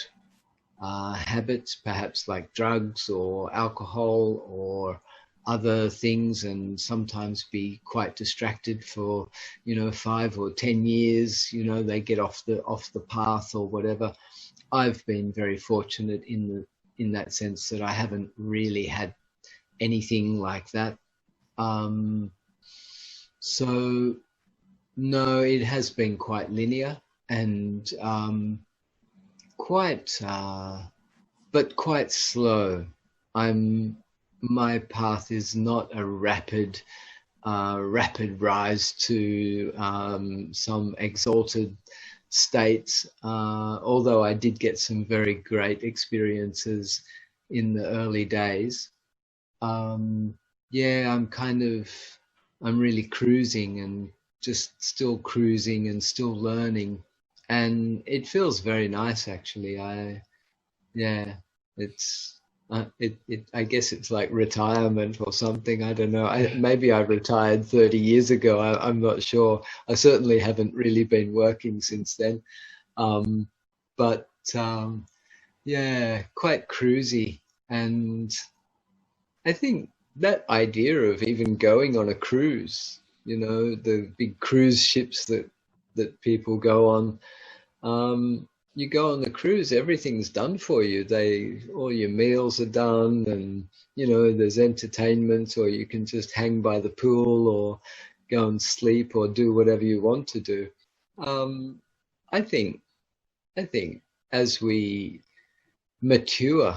habits, perhaps like drugs or alcohol or other things, and sometimes be quite distracted for 5 or 10 years. They get off the path or whatever. I've been very fortunate in that sense that I haven't really had anything like that. So no, it has been quite linear and quite slow. My path is not a rapid rise to some exalted states, although I did get some very great experiences in the early days. Yeah, I'm really cruising and just still cruising and still learning. And it feels very nice, actually. Yeah, it's, I guess it's like retirement or something. I don't know. Maybe I retired 30 years ago. I'm not sure. I certainly haven't really been working since then. Um, but yeah, quite cruisy. And I think that idea of even going on a cruise, the big cruise ships that people go on, you go on the cruise, everything's done for you. All your meals are done, and there's entertainment, or you can just hang by the pool or go and sleep or do whatever you want to do. I think as we mature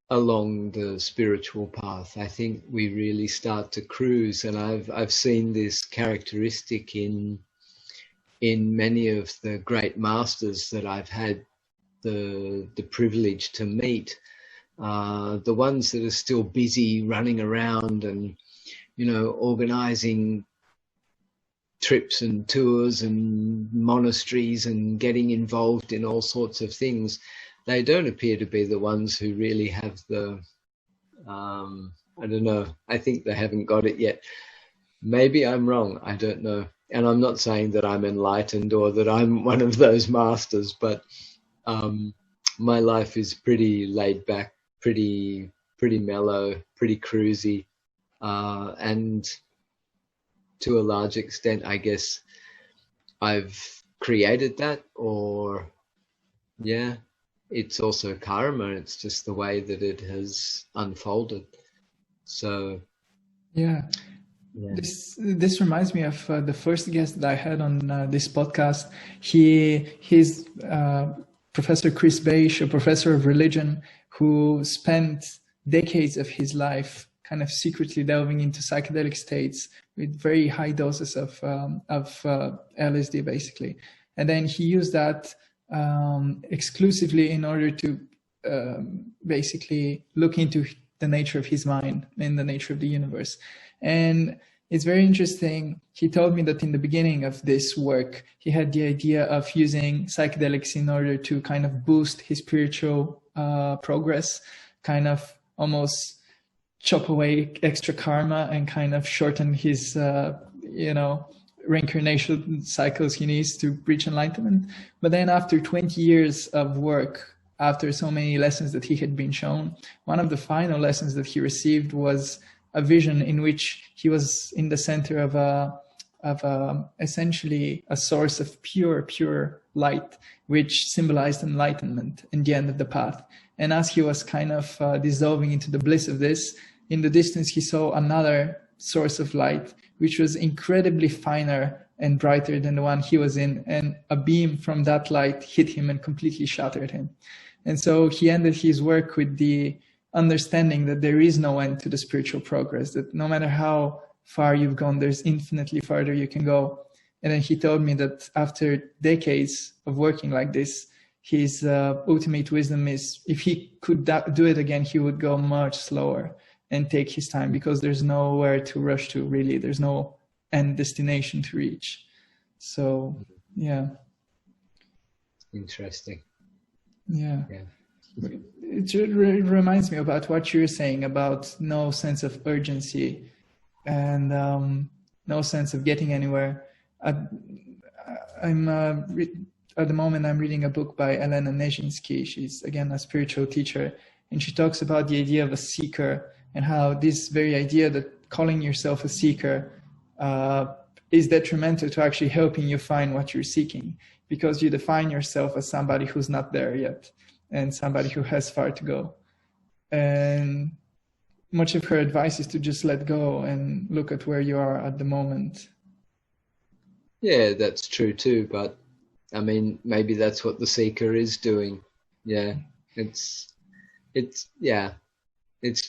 along the spiritual path, I think we really start to cruise. And I've seen this characteristic in many of the great masters that I've had the privilege to meet. The ones that are still busy running around and organizing trips and tours and monasteries and getting involved in all sorts of things. They don't appear to be the ones who really have the, I don't know, I think they haven't got it yet. Maybe I'm wrong, I don't know. And I'm not saying that I'm enlightened or that I'm one of those masters, but my life is pretty laid back, pretty mellow, pretty cruisy. And to a large extent, I guess I've created that, or yeah, it's also karma. It's just the way that it has unfolded. So yeah. This reminds me of the first guest that I had on this podcast. He's Professor Chris Beisch, a professor of religion who spent decades of his life kind of secretly delving into psychedelic states with very high doses of LSD, basically. And then he used that exclusively in order to basically look into the nature of his mind and the nature of the universe. And it's very interesting. He told me that in the beginning of this work, he had the idea of using psychedelics in order to kind of boost his spiritual progress, kind of almost chop away extra karma and kind of shorten his, reincarnation cycles he needs to reach enlightenment. But then after 20 years of work, after so many lessons that he had been shown, one of the final lessons that he received was a vision in which he was in the center of essentially a source of pure light, which symbolized enlightenment and the end of the path. And as he was kind of dissolving into the bliss of this, in the distance he saw another source of light, which was incredibly finer and brighter than the one he was in. And a beam from that light hit him and completely shattered him. And so he ended his work with the understanding that there is no end to the spiritual progress, that no matter how far you've gone, there's infinitely farther you can go. And then he told me that after decades of working like this, his ultimate wisdom is if he could do it again, he would go much slower and take his time, because there's nowhere to rush to, really. There's no end destination to reach. So, yeah. Interesting. Yeah. It reminds me about what you're saying about no sense of urgency and no sense of getting anywhere. At the moment, I'm reading a book by Elena Nijinsky. She's, again, a spiritual teacher, and she talks about the idea of a seeker and how this very idea that calling yourself a seeker is detrimental to actually helping you find what you're seeking, because you define yourself as somebody who's not there yet and somebody who has far to go. And much of her advice is to just let go and look at where you are at the moment. Yeah, that's true too. But I mean, maybe that's what the seeker is doing. Yeah, it's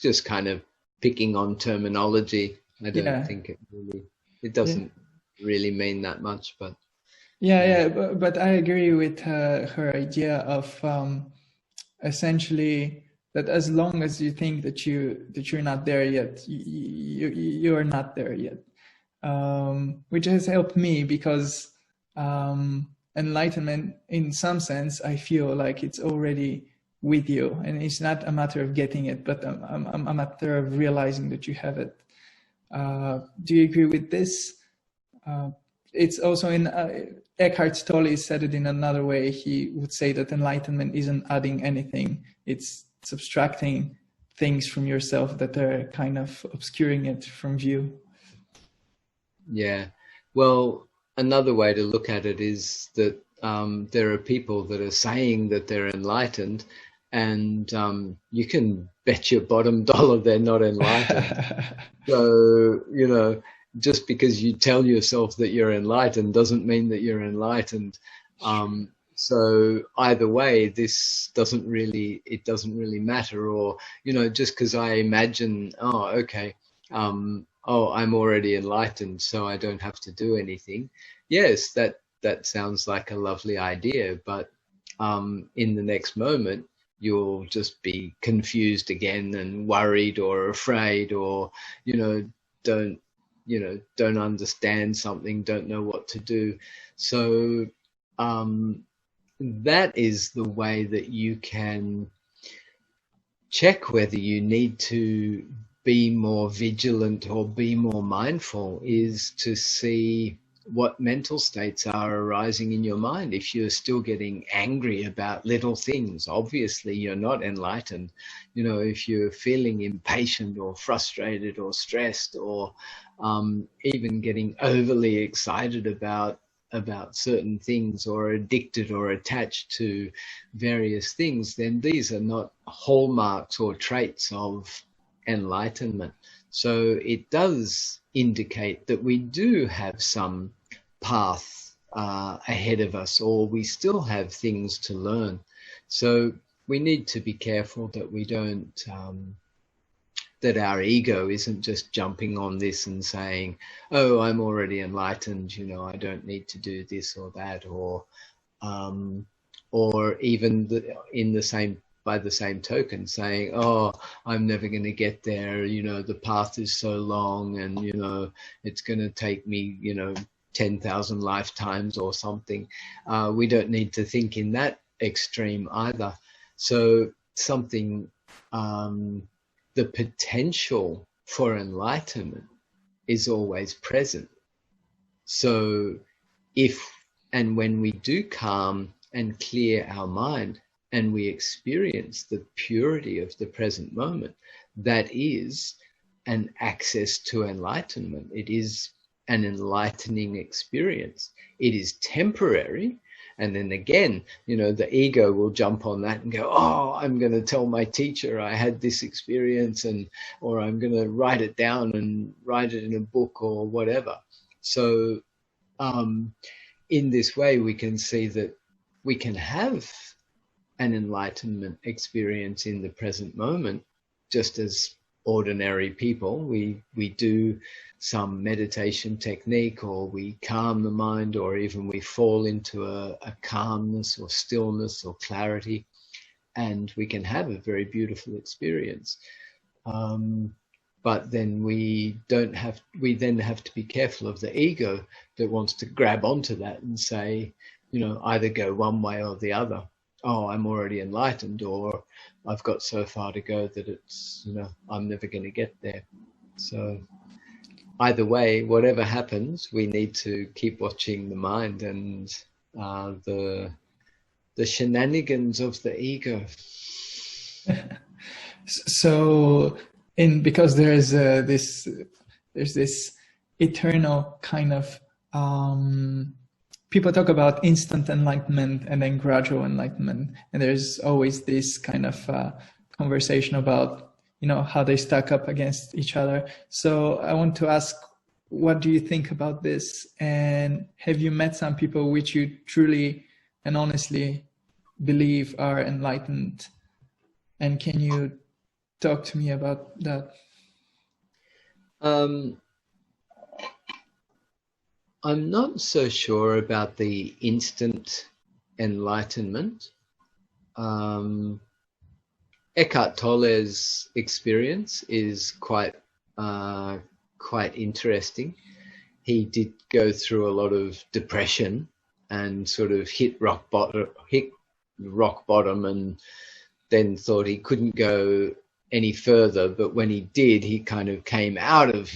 just kind of picking on terminology. I don't think it doesn't really mean that much, but but I agree with her idea of essentially that as long as you think that you're not there yet, you are not there yet, which has helped me because enlightenment, in some sense, I feel like it's already with you, and it's not a matter of getting it, but a matter of realizing that you have it. Do you agree with this? It's also in Eckhart Tolle said it in another way. He would say that enlightenment isn't adding anything; it's subtracting things from yourself that are kind of obscuring it from view. Yeah. Well, another way to look at it is that there are people that are saying that they're enlightened, and you can bet your bottom dollar they're not enlightened. So, you know, just because you tell yourself that you're enlightened doesn't mean that you're enlightened. So either way, this doesn't really matter. Or, you know, just because I imagine, oh, okay, I'm already enlightened, so I don't have to do anything. Yes, that sounds like a lovely idea, but in the next moment, you'll just be confused again and worried or afraid, or, don't understand something, don't know what to do. So that is the way that you can check whether you need to be more vigilant or be more mindful, is to see what mental states are arising in your mind. If you're still getting angry about little things, obviously you're not enlightened. If you're feeling impatient or frustrated or stressed, or even getting overly excited about certain things, or addicted or attached to various things, then these are not hallmarks or traits of enlightenment. So it does indicate that we do have some path ahead of us, or we still have things to learn. So we need to be careful that we don't, that our ego isn't just jumping on this and saying, oh, I'm already enlightened, I don't need to do this or that, or even by the same token saying, oh, I'm never going to get there, the path is so long, and it's going to take me 10,000 lifetimes or something. We don't need to think in that extreme either. So something, the potential for enlightenment is always present. So if and when we do calm and clear our mind, and we experience the purity of the present moment, that is an access to enlightenment. It is an enlightening experience. It is temporary. And then again, the ego will jump on that and go, oh, I'm going to tell my teacher I had this experience, or I'm going to write it down and write it in a book or whatever. So in this way, we can see that we can have an enlightenment experience in the present moment, just as ordinary people. We do some meditation technique, or we calm the mind, or even we fall into a calmness or stillness or clarity, and we can have a very beautiful experience. But then we then have to be careful of the ego that wants to grab onto that and say, either go one way or the other. Oh, I'm already enlightened, or I've got so far to go that it's, I'm never going to get there. So either way, whatever happens, we need to keep watching the mind and the shenanigans of the ego. So, because there's this eternal kind of people talk about instant enlightenment and then gradual enlightenment, and there's always this kind of conversation about how they stack up against each other. So I want to ask, what do you think about this? And have you met some people which you truly and honestly believe are enlightened? And can you talk to me about that? I'm not so sure about the instant enlightenment. Eckhart Tolle's experience is quite interesting. He did go through a lot of depression and sort of hit rock bottom, and then thought he couldn't go any further. But when he did, he kind of came out of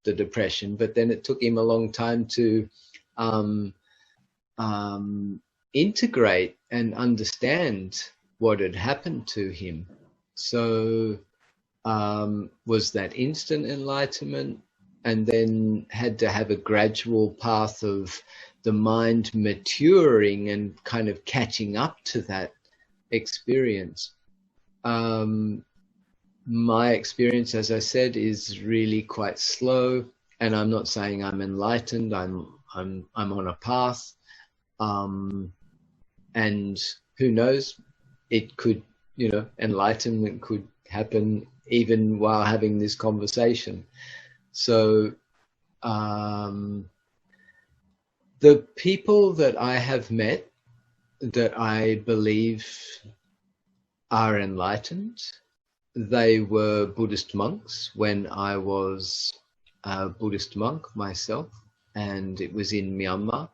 the depression. But then it took him a long time to integrate and understand what had happened to him. So was that instant enlightenment, and then had to have a gradual path of the mind maturing and kind of catching up to that experience. My experience, as I said, is really quite slow, and I'm not saying I'm enlightened. I'm on a path, and who knows? It could, enlightenment could happen even while having this conversation. So, the people that I have met that I believe are enlightened, they were Buddhist monks when I was a Buddhist monk myself, and it was in Myanmar.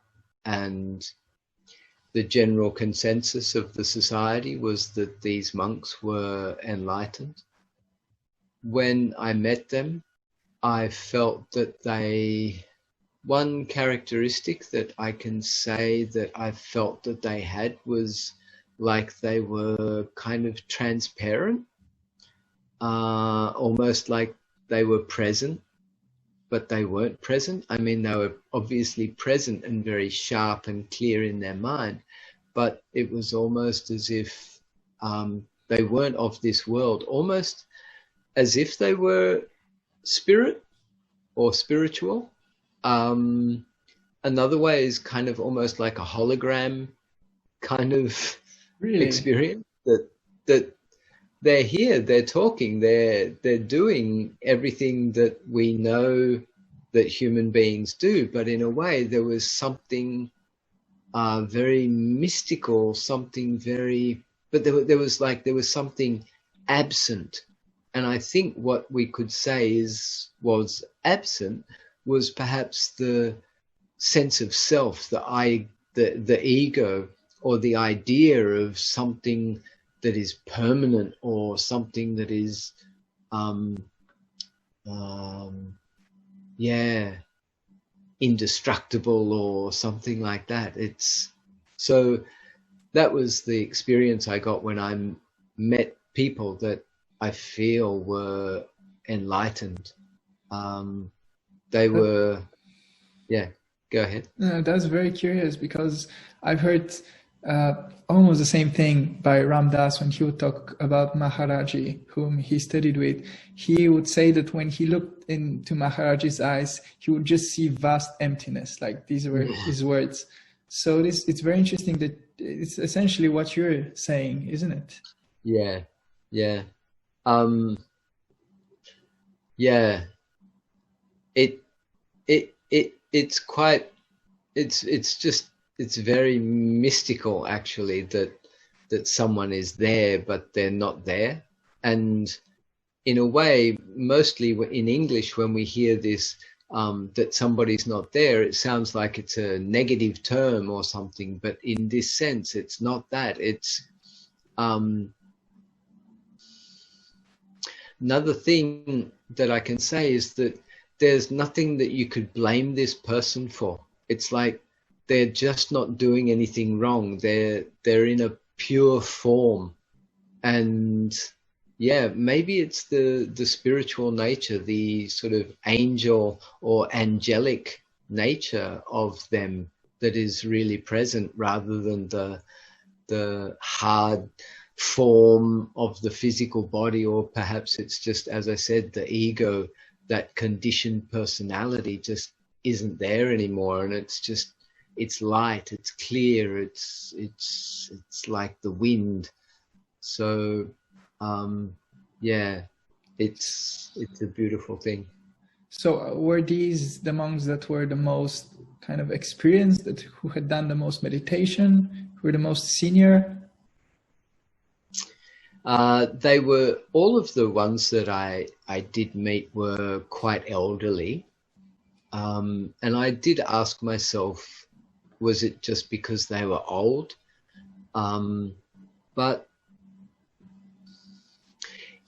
And the general consensus of the society was that these monks were enlightened. When I met them, I felt that one characteristic that I can say that I felt that they had was like they were kind of transparent, almost like they were present, but they weren't present. I mean, they were obviously present and very sharp and clear in their mind, but it was almost as if they weren't of this world, almost as if they were spirit or spiritual. Another way is kind of almost like a hologram kind of experience, that they're here, they're talking, they're doing everything that we know that human beings do, but in a way there was something very mystical, something very, but there was something absent. And I think what we could say was absent was perhaps the sense of self, the ego, or the idea of something that is permanent, or something that is, indestructible, or something like that. So that was the experience I got when I met people that I feel were enlightened. They were, go ahead. That's very curious, because I've heard almost the same thing by Ram Dass when he would talk about Maharaji, whom he studied with. He would say that when he looked into Maharaji's eyes, he would just see vast emptiness, like these were his words. So it's very interesting that it's essentially what you're saying, isn't it? Yeah. It's very mystical, actually, that someone is there but they're not there. And in a way, mostly in English, when we hear this, that somebody's not there, it sounds like it's a negative term or something, but in this sense it's not that. It's another thing that I can say is that there's nothing that you could blame this person for. It's like they're just not doing anything wrong. They're in a pure form. And maybe it's the spiritual nature, the sort of angel or angelic nature of them that is really present, rather than the hard form of the physical body. Or perhaps it's just, as I said, the ego, that conditioned personality just isn't there anymore, and it's light, it's clear, it's like the wind. So it's a beautiful thing. So were these the monks that were the most kind of experienced, who had done the most meditation, who were the most senior? They were, all of the ones that I did meet were quite elderly. And I did ask myself, was it just because they were old? But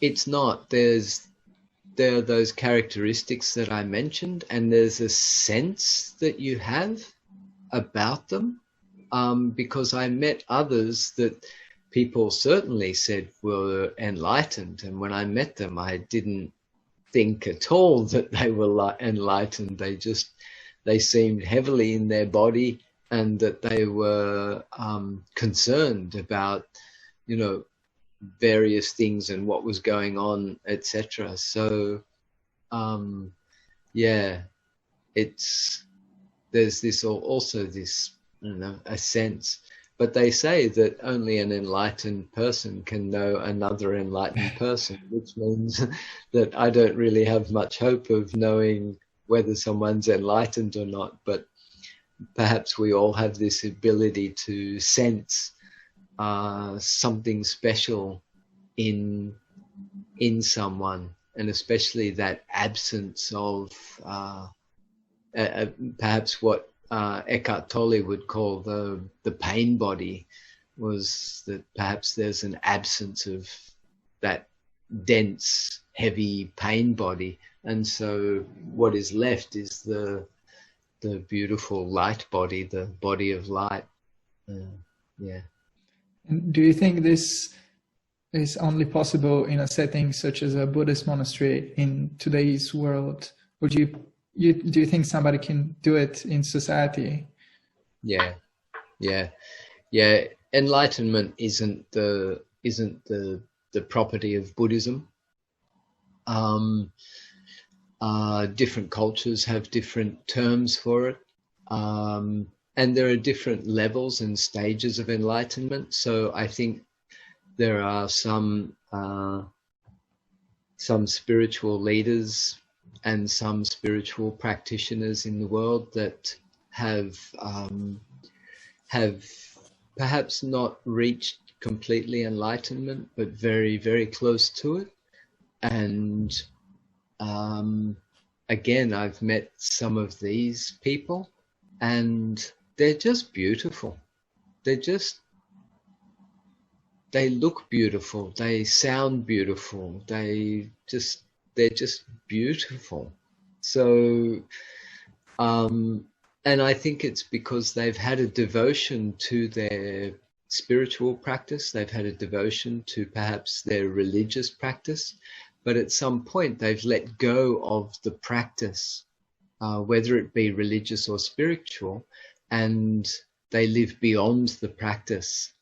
it's not. There are those characteristics that I mentioned, and there's a sense that you have about them, because I met others that people certainly said were enlightened, and when I met them, I didn't think at all that they were enlightened. They seemed heavily in their body, and that they were concerned about, various things and what was going on, etc. So, yeah, there's this also this, I don't know, a sense. But they say that only an enlightened person can know another enlightened person, which means that I don't really have much hope of knowing whether someone's enlightened or not. But perhaps we all have this ability to sense something special in someone, and especially that absence of perhaps what Eckhart Tolle would call the pain body, was that perhaps there's an absence of that dense, heavy pain body, and so what is left is the beautiful light body, the body of light. Yeah. And do you think this is only possible in a setting such as a Buddhist monastery in today's world? Or do you think somebody can do it in society? Yeah. Enlightenment isn't the property of Buddhism. Different cultures have different terms for it, and there are different levels and stages of enlightenment. So I think there are some spiritual leaders and some spiritual practitioners in the world that have perhaps not reached completely enlightenment, but very, very close to it. And again, I've met some of these people, and they're just beautiful. They look beautiful. They sound beautiful. They're just beautiful. So, and I think it's because they've had a devotion to their spiritual practice. They've had a devotion to perhaps their religious practice, but at some point they've let go of the practice, whether it be religious or spiritual, and they live beyond the practice.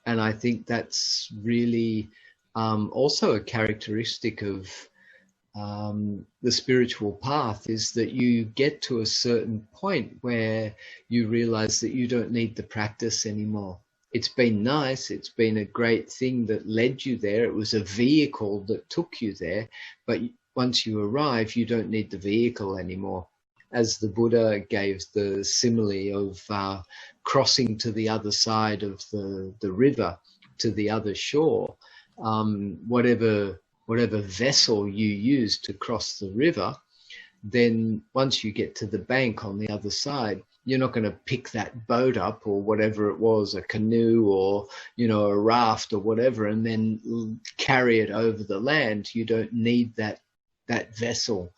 And I think that's really also a characteristic of the spiritual path, is that you get to a certain point where you realize that you don't need the practice anymore. It's been nice, it's been a great thing that led you there, it was a vehicle that took you there, but once you arrive, you don't need the vehicle anymore. As the Buddha gave the simile of crossing to the other side of the river, to the other shore, whatever vessel you use to cross the river, then once you get to the bank on the other side, you're not going to pick that boat up or whatever it was, a canoe or, a raft or whatever, and then carry it over the land. You don't need that vessel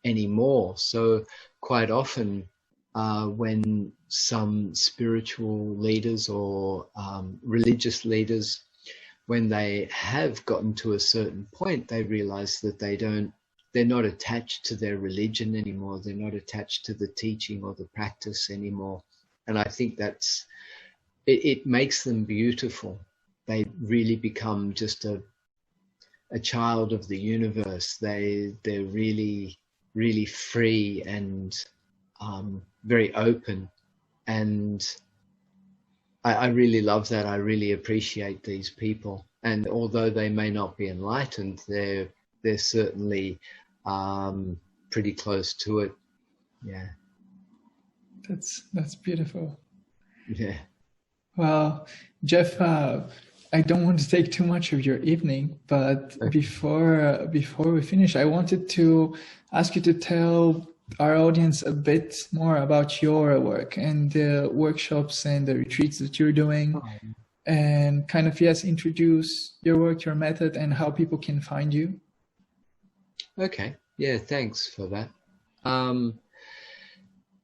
anymore. So quite often when some spiritual leaders or religious leaders, when they have gotten to a certain point, they realize that they're not attached to their religion anymore. They're not attached to the teaching or the practice anymore. And I think it makes them beautiful. They really become just a child of the universe. They're really, really free and very open. And I really love that. I really appreciate these people. And although they may not be enlightened, they're certainly pretty close to it. Yeah. That's beautiful. Yeah. Well, Jeff, I don't want to take too much of your evening, but before we finish, I wanted to ask you to tell our audience a bit more about your work and the workshops and the retreats that you're doing, and kind of, yes, introduce your work, your method, and how people can find you. Okay. Yeah, thanks for that.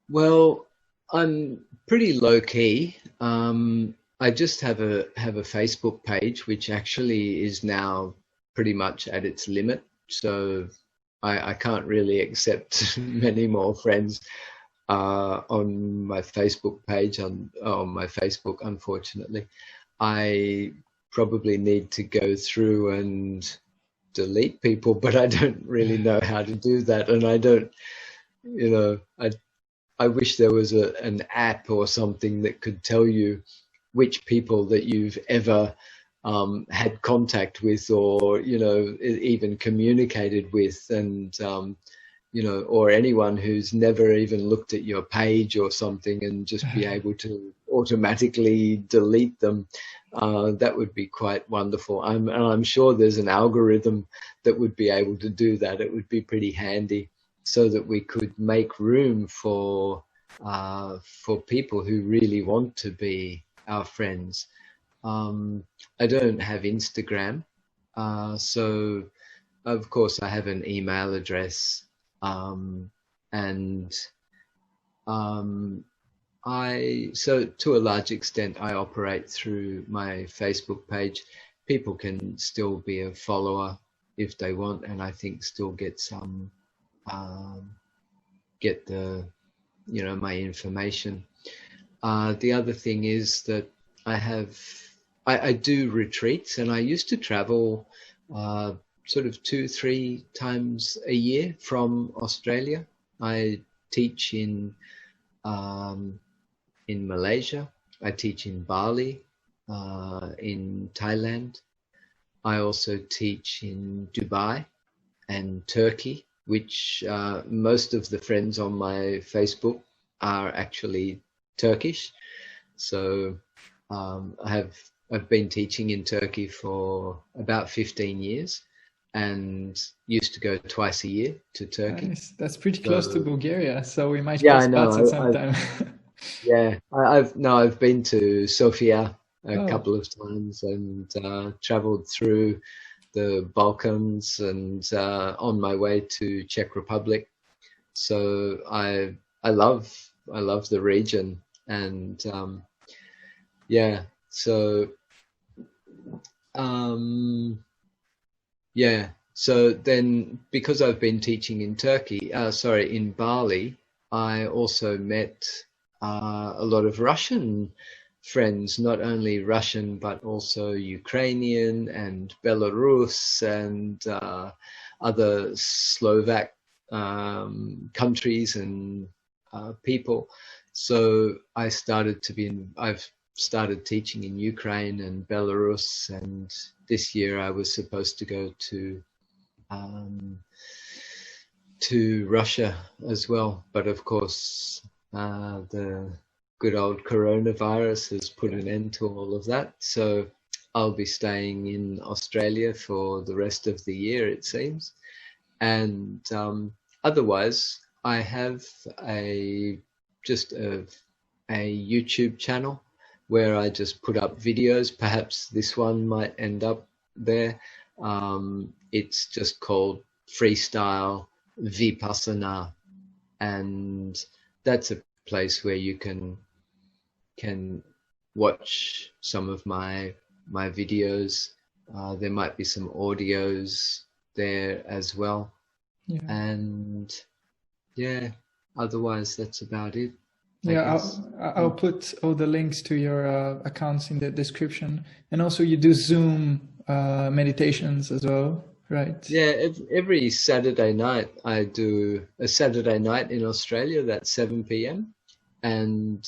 Well, I'm pretty low key. I just have a Facebook page, which actually is now pretty much at its limit. So I can't really accept many more friends on my Facebook page on my Facebook. Unfortunately, I probably need to go through and delete people, but I don't really know how to do that, and I don't, you know, I wish there was an app or something that could tell you which people that you've ever had contact with, or even communicated with, and or anyone who's never even looked at your page or something, and just be able to automatically delete them. That would be quite wonderful. I'm sure there's an algorithm that would be able to do that. It would be pretty handy, so that we could make room for people who really want to be our friends. I don't have Instagram, so of course I have an email address, and so to a large extent I operate through my Facebook page. People can still be a follower if they want, and I think still get some get the my information. The other thing is that I do retreats, and I used to travel sort of 2-3 times a year from Australia. I teach in Malaysia. I teach in Bali, in Thailand. I also teach in Dubai and Turkey, which most of the friends on my Facebook are actually Turkish. So I've been teaching in Turkey for about 15 years, and used to go twice a year to Turkey. Nice. That's pretty close to Bulgaria, so we might Yeah, cross I paths at know. some time. Yeah, I've been to Sofia a Oh, couple of times, and traveled through the Balkans, and on my way to Czech Republic. So I love the region, and yeah. So yeah. So then, because I've been teaching in in Bali, I also met a lot of Russian friends, not only Russian, but also Ukrainian and Belarus, and other Slovak countries and people. So I've started teaching in Ukraine and Belarus, and this year I was supposed to go to Russia as well, but of course the good old coronavirus has put an end to all of that. So I'll be staying in Australia for the rest of the year, it seems. And otherwise, I have just a YouTube channel where I just put up videos. Perhaps this one might end up there. It's just called Freestyle Vipassana, and that's a place where you can watch some of my videos. There might be some audios there as well. yeah. And yeah, otherwise that's about it. Yeah, I'll put all the links to your accounts in the description. And also you do Zoom meditations as well, right? Yeah, every Saturday night I do a Saturday night in Australia. That's 7 p.m. And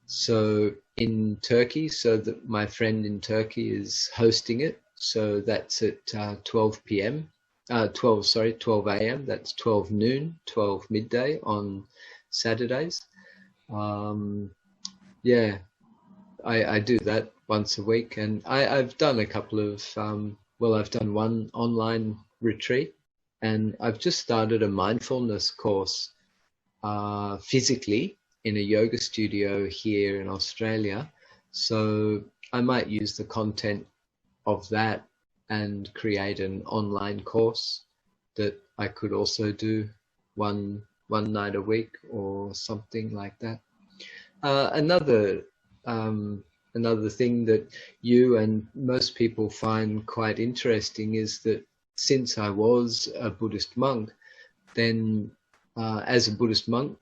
so in Turkey, so that my friend in Turkey is hosting it. So that's at 12 p.m. 12 a.m. That's 12 noon, 12 midday on Saturdays. Yeah, I do that once a week, and I've done a couple of, I've done one online retreat, and I've just started a mindfulness course physically in a yoga studio here in Australia. So I might use the content of that and create an online course that I could also do one night a week or something like that. Another thing that you and most people find quite interesting is that since I was a Buddhist monk, then as a Buddhist monk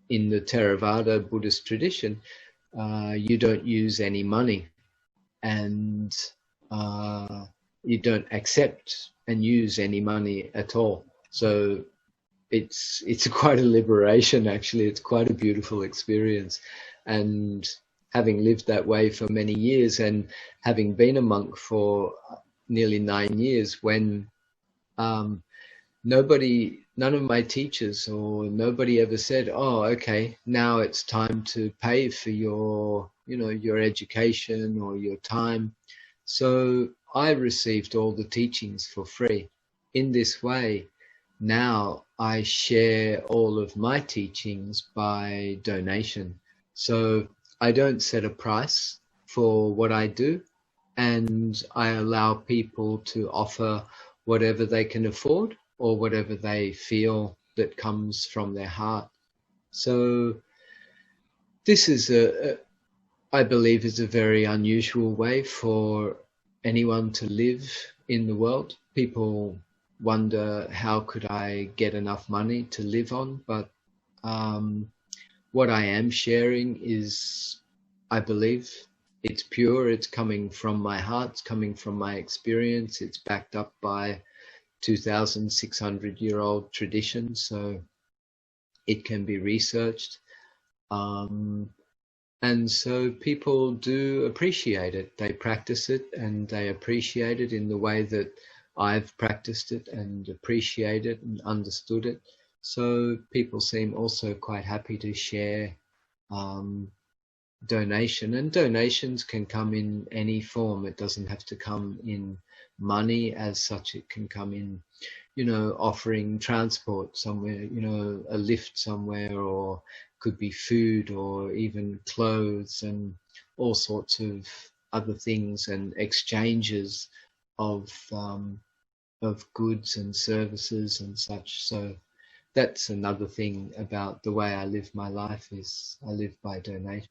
in the Theravada Buddhist tradition, you don't use any money, and you don't accept and use any money at all. So it's quite a liberation, actually. It's quite a beautiful experience. And having lived that way for many years, and having been a monk for nearly 9 years, when none of my teachers or nobody ever said, oh, okay, now it's time to pay for your education or your time. So I received all the teachings for free. In this way, now I share all of my teachings by donation. So I don't set a price for what I do, and I allow people to offer whatever they can afford or whatever they feel that comes from their heart. So this is I believe is a very unusual way for anyone to live in the world. People wonder, how could I get enough money to live on? But what I am sharing is, I believe, it's pure, it's coming from my heart, it's coming from my experience, it's backed up by 2,600-year-old tradition, so it can be researched. And so people do appreciate it. They practice it and they appreciate it in the way that I've practiced it and appreciated it and understood it. So people seem also quite happy to share donation, and donations can come in any form. It doesn't have to come in money as such. It can come in, offering transport somewhere, a lift somewhere, or could be food or even clothes and all sorts of other things, and exchanges of goods and services and such. So that's another thing about the way I live my life, is I live by donation.